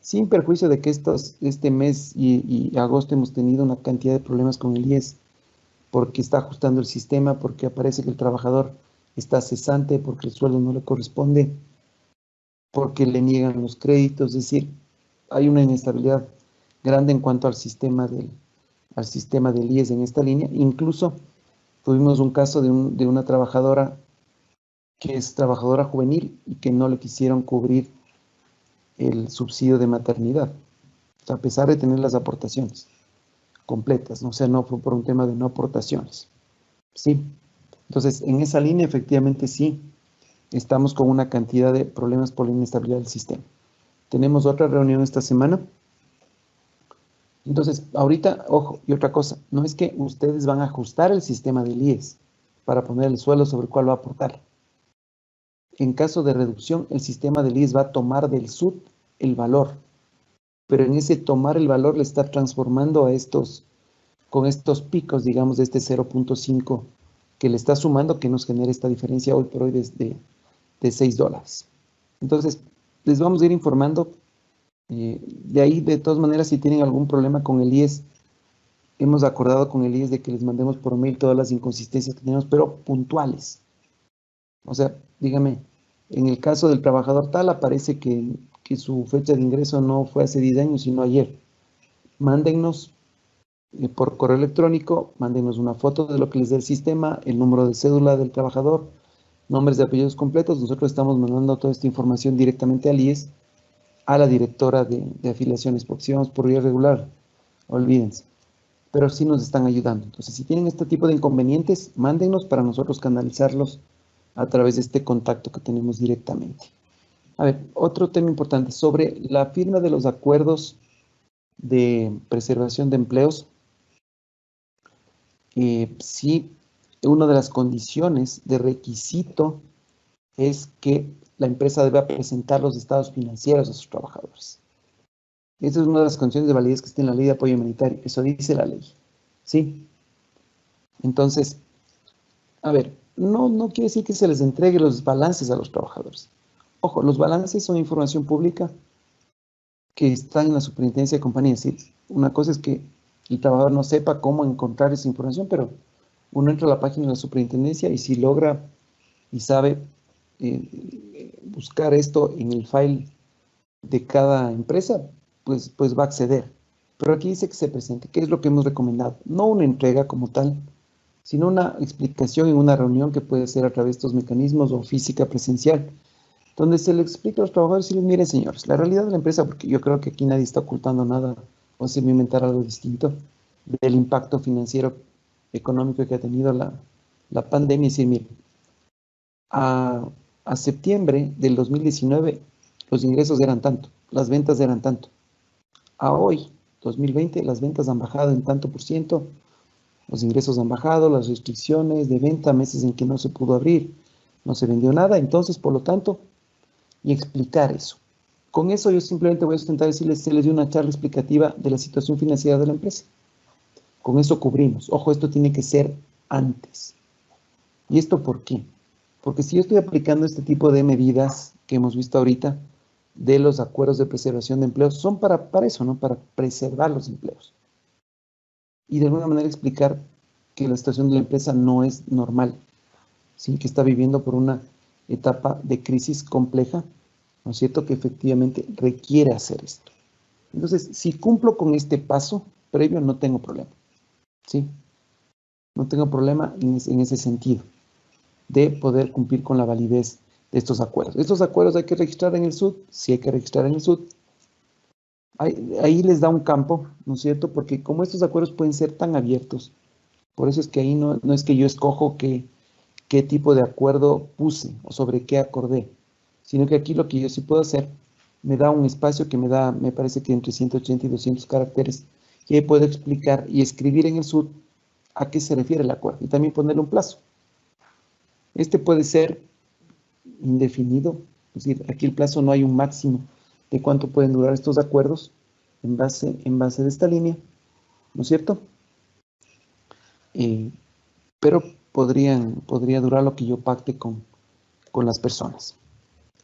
S1: Sin perjuicio de que este mes y agosto hemos tenido una cantidad de problemas con el IES, porque está ajustando el sistema, porque aparece que el trabajador está cesante, porque el sueldo no le corresponde, porque le niegan los créditos, es decir, hay una inestabilidad grande en cuanto al sistema del IES en esta línea. Incluso tuvimos un caso de una trabajadora que es trabajadora juvenil y que no le quisieron cubrir el subsidio de maternidad, o sea, a pesar de tener las aportaciones completas, ¿no? O sea, no fue por un tema de no aportaciones, ¿sí? Entonces, en esa línea, efectivamente, sí, estamos con una cantidad de problemas por la inestabilidad del sistema. Tenemos otra reunión esta semana. Entonces, ahorita, ojo, y otra cosa, no es que ustedes van a ajustar el sistema del IES para poner el suelo sobre el cual va a aportar. En caso de reducción, el sistema del IES va a tomar del SUT el valor, pero en ese tomar el valor le está transformando con estos picos, digamos, de este 0.5 que le está sumando, que nos genera esta diferencia hoy por hoy de $6. Entonces, les vamos a ir informando. De ahí, de todas maneras, si tienen algún problema con el IES, hemos acordado con el IES de que les mandemos por mail todas las inconsistencias que tenemos, pero puntuales. O sea, dígame, en el caso del trabajador tal, aparece que su fecha de ingreso no fue hace 10 años, sino ayer. Mándennos por correo electrónico, mándenos una foto de lo que les dé el sistema, el número de cédula del trabajador, nombres de apellidos completos. Nosotros estamos mandando toda esta información directamente al IES, a la directora de afiliaciones, porque si vamos por vía regular, olvídense. Pero sí nos están ayudando. Entonces, si tienen este tipo de inconvenientes, mándenos para nosotros canalizarlos a través de este contacto que tenemos directamente. A ver, otro tema importante sobre la firma de los acuerdos de preservación de empleos. Sí, una de las condiciones de requisito es que la empresa debe presentar los estados financieros a sus trabajadores. Esa es una de las condiciones de validez que está en la ley de apoyo humanitario. Eso dice la ley. ¿Sí? Entonces, a ver, no quiere decir que se les entregue los balances a los trabajadores. Ojo, los balances son información pública que está en la superintendencia de compañías. ¿Sí? Una cosa es que el trabajador no sepa cómo encontrar esa información, pero uno entra a la página de la superintendencia y si logra y sabe buscar esto en el file de cada empresa, pues va a acceder. Pero aquí dice que se presente, que es lo que hemos recomendado. No una entrega como tal, sino una explicación en una reunión que puede ser a través de estos mecanismos o física presencial, donde se le explica a los trabajadores y les miren, señores, la realidad de la empresa, porque yo creo que aquí nadie está ocultando nada o se va a inventar algo distinto del impacto financiero, económico que ha tenido la pandemia. Y decir, miren, a septiembre del 2019 los ingresos eran tanto, las ventas eran tanto. A hoy, 2020, las ventas han bajado en tanto por ciento, los ingresos han bajado, las restricciones de venta, meses en que no se pudo abrir, no se vendió nada. Entonces, por lo tanto, y explicar eso. Con eso yo simplemente voy a intentar decirles, se les dio una charla explicativa de la situación financiera de la empresa. Con eso cubrimos. Ojo, esto tiene que ser antes. ¿Y esto por qué? Porque si yo estoy aplicando este tipo de medidas que hemos visto ahorita, de los acuerdos de preservación de empleos, son para eso, ¿no? Para preservar los empleos. Y de alguna manera explicar que la situación de la empresa no es normal, ¿sí? Que está viviendo por una etapa de crisis compleja, ¿no es cierto? Que efectivamente requiere hacer esto. Entonces, si cumplo con este paso previo, no tengo problema, ¿sí? No tengo problema en ese sentido de poder cumplir con la validez de estos acuerdos. Estos acuerdos hay que registrar en el SUT, sí hay que registrar en el SUT. Ahí les da un campo, ¿no es cierto? Porque como estos acuerdos pueden ser tan abiertos, por eso es que ahí no es que yo escojo qué tipo de acuerdo puse o sobre qué acordé, sino que aquí lo que yo sí puedo hacer, me da un espacio que me parece que entre 180 y 200 caracteres, y ahí puedo explicar y escribir en el SUT a qué se refiere el acuerdo y también ponerle un plazo. Este puede ser indefinido, es decir, aquí el plazo no hay un máximo de cuánto pueden durar estos acuerdos, en base de esta línea, ¿no es cierto? Pero podría durar lo que yo pacte con las personas.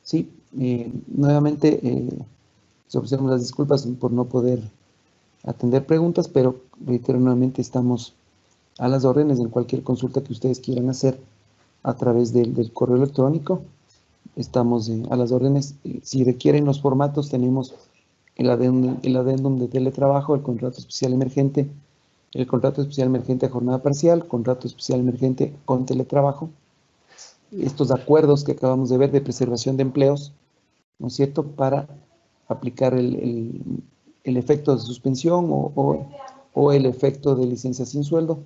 S1: Sí, nuevamente les ofrecemos las disculpas por no poder atender preguntas, pero reitero nuevamente, estamos a las órdenes en cualquier consulta que ustedes quieran hacer a través del correo electrónico. Estamos a las órdenes. Si requieren los formatos, tenemos el adendum de teletrabajo, el contrato especial emergente, el contrato especial emergente a jornada parcial, contrato especial emergente con teletrabajo, estos acuerdos que acabamos de ver de preservación de empleos, ¿no es cierto?, para aplicar el efecto de suspensión o el efecto de licencia sin sueldo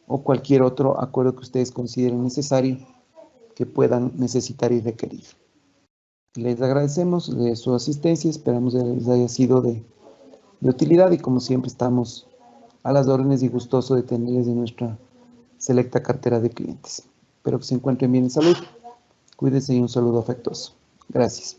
S1: o cualquier otro acuerdo que ustedes consideren necesario que puedan necesitar y requerir. Les agradecemos su asistencia, esperamos que les haya sido de utilidad y como siempre estamos a las órdenes y gustoso de tenerles en nuestra selecta cartera de clientes. Espero que se encuentren bien en salud. Cuídense y un saludo afectuoso. Gracias.